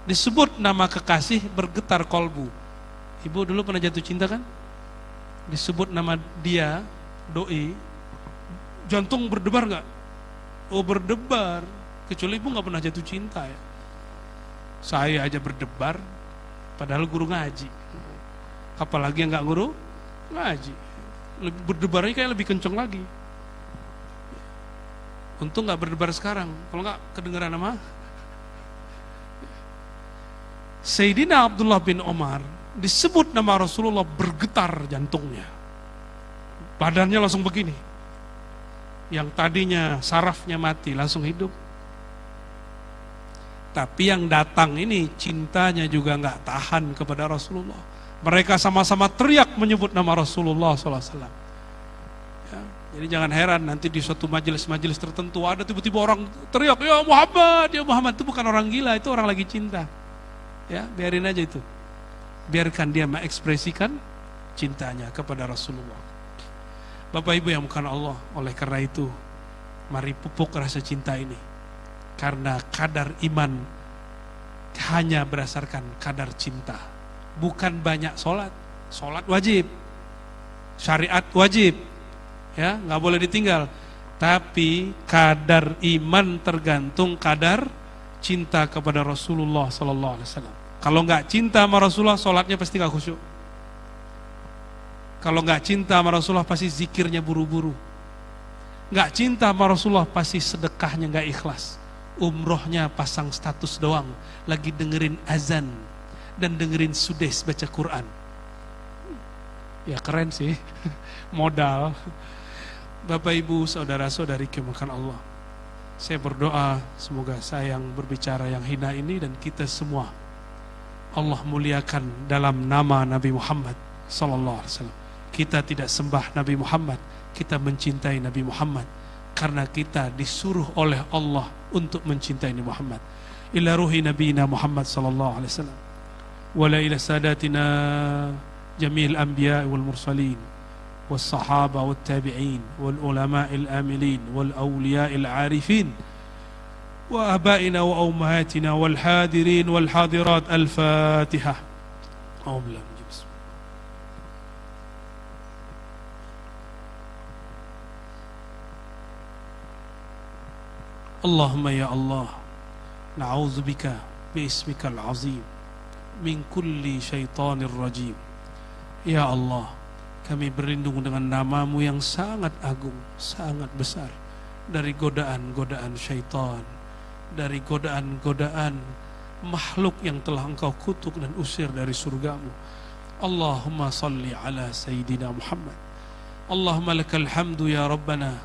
Disebut nama kekasih bergetar kolbu. Ibu dulu pernah jatuh cinta kan? Disebut nama dia, doi, jantung berdebar nggak? Oh berdebar. Kecuali ibu nggak pernah jatuh cinta ya. Saya aja berdebar, padahal guru ngaji. Apalagi yang nggak guru ngaji, berdebarnya kayak lebih kenceng lagi. Untung nggak berdebar sekarang, kalau nggak kedengeran nama. Sayyidina Abdullah bin Umar disebut nama Rasulullah bergetar jantungnya, badannya langsung begini. Yang tadinya sarafnya mati langsung hidup. Tapi yang datang ini cintanya juga nggak tahan kepada Rasulullah. Mereka sama-sama teriak menyebut nama Rasulullah SAW. Ya, jadi jangan heran nanti di suatu majelis-majelis tertentu ada tiba-tiba orang teriak, ya Muhammad, ya Muhammad. Itu bukan orang gila, itu orang lagi cinta. Ya, biarin aja itu. Biarkan dia mengekspresikan cintanya kepada Rasulullah. Bapak Ibu yang bukan Allah, oleh karena itu mari pupuk rasa cinta ini. Karena kadar iman hanya berdasarkan kadar cinta. Bukan banyak sholat. Sholat wajib, syariat wajib, ya nggak boleh ditinggal. Tapi kadar iman tergantung kadar cinta kepada Rasulullah Sallallahu Alaihi Wasallam. Kalau nggak cinta sama Rasulullah, sholatnya pasti nggak khusyuk. Kalau nggak cinta sama Rasulullah, pasti zikirnya buru-buru. Nggak cinta sama Rasulullah, pasti sedekahnya nggak ikhlas. Umrohnya pasang status doang, lagi dengerin azan dan dengerin sudes baca Quran. Ya keren sih, modal. Bapak Ibu, saudara-saudari kemakan Allah, saya berdoa semoga saya yang berbicara yang hina ini dan kita semua Allah muliakan dalam nama Nabi Muhammad Sallallahu Alaihi Wasallam. Kita tidak sembah Nabi Muhammad, kita mencintai Nabi Muhammad karena kita disuruh oleh Allah untuk mencintai Nabi Muhammad. Ila ruhi Nabiyina Muhammad Sallallahu Alaihi Wasallam, wala ila sadatina jamil anbiya wal mursalin wal sahaba wal tabi'in wal ulama al amilin wal awliya al arifin وآبائنا وأمهاتنا والحاضرين والحاضرات. الفاتحة. اللهم يا الله نعوذ بك باسمك العظيم من كل شيطان الرجيم. Ya Allah, kami berlindung dengan namamu yang sangat agung, sangat besar dari godaan-godaan syaitan, dari godaan-godaan makhluk yang telah engkau kutuk dan usir dari surgamu. Allahumma salli ala Sayyidina Muhammad. Allahumma lakal hamdu ya Rabbana,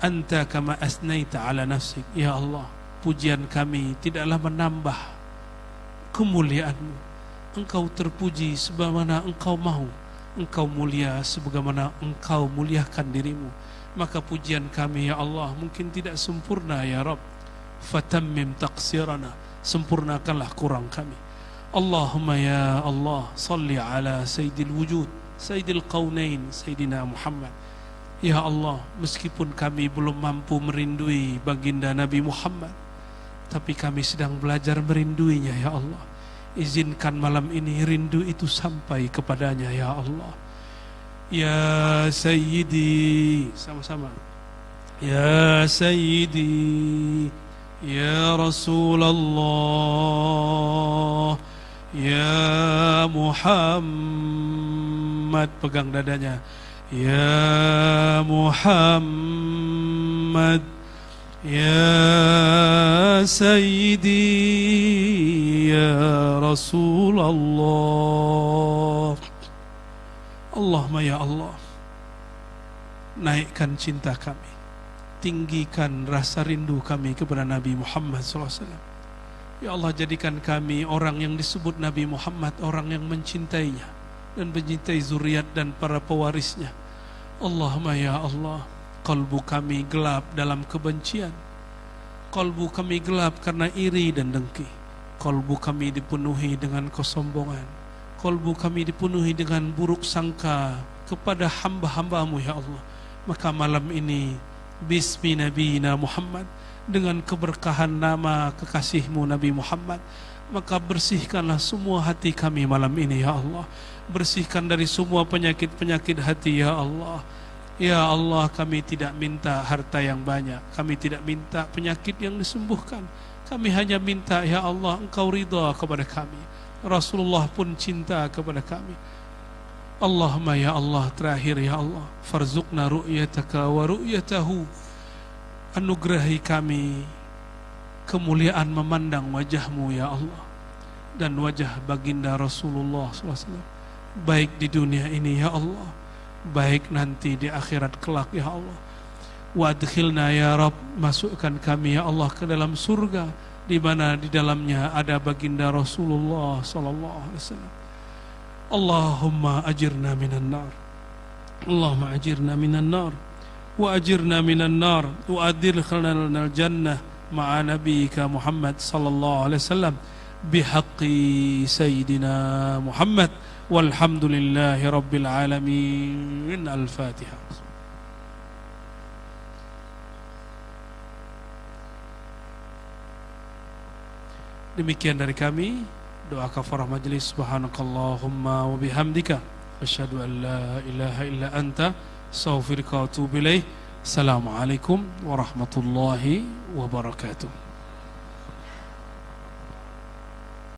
anta kama asnaita ala nafsik. Ya Allah, pujian kami tidaklah menambah kemuliaanmu. Engkau terpuji sebagaimana engkau mahu. Engkau mulia sebagaimana engkau muliakan dirimu. Maka pujian kami ya Allah mungkin tidak sempurna ya Rabb. Fatammim taqsirana, sempurnakanlah kurang kami. Allahumma ya Allah salli ala sayyidil wujud, sayyidil qaunain, sayyidina Muhammad. Ya Allah, meskipun kami belum mampu merindui baginda Nabi Muhammad, tapi kami sedang belajar merinduinya ya Allah. Izinkan malam ini rindu itu sampai kepadanya ya Allah. Ya Sayyidi, sama-sama. Ya Sayyidi, Ya Rasulullah, Ya Muhammad, pegang dadanya. Ya Muhammad, Ya Sayyidi, Ya Rasulullah. Allahumma ya Allah, naikkan cinta kami, tinggikan rasa rindu kami kepada Nabi Muhammad SAW. Ya Allah, jadikan kami orang yang disebut Nabi Muhammad, orang yang mencintainya dan mencintai zuriat dan para pewarisnya. Allahumma ya Allah, kalbu kami gelap dalam kebencian, kalbu kami gelap karena iri dan dengki, kalbu kami dipenuhi dengan kesombongan, kalbu kami dipenuhi dengan buruk sangka kepada hamba-hambamu ya Allah. Maka malam ini bismi nabiyina Muhammad, dengan keberkahan nama kekasihmu Nabi Muhammad, maka bersihkanlah semua hati kami malam ini ya Allah. Bersihkan dari semua penyakit-penyakit hati ya Allah. Ya Allah, kami tidak minta harta yang banyak, kami tidak minta penyakit yang disembuhkan, kami hanya minta ya Allah Engkau ridha kepada kami, Rasulullah pun cinta kepada kami. Allahumma ya Allah, terakhir ya Allah, farzuqna ru'yataka wa ru'yatahu, anugerahi kami kemuliaan memandang wajahmu ya Allah dan wajah baginda Rasulullah SAW, baik di dunia ini ya Allah, baik nanti di akhirat kelak ya Allah. Wa adkhilna ya Rabb, masukkan kami ya Allah ke dalam surga, di mana di dalamnya ada baginda Rasulullah SAW. Allahumma ajirna minan nar, Allahumma ajirna minan nar, wa ajirna minan nar, wa adkhilna al-jannah ma'a nabiyyika Muhammad sallallahu alaihi wasallam bihaqqi sayyidina Muhammad, walhamdulillahi rabbil alamin. Al-Fatihah. Demikian dari kami, doa kafarah majlis. Subhanakallahumma wa bihamdika, asyhadu an la ilaha illa anta, astaghfiruka wa atubu ilaik. Assalamualaikum warahmatullahi wabarakatuh.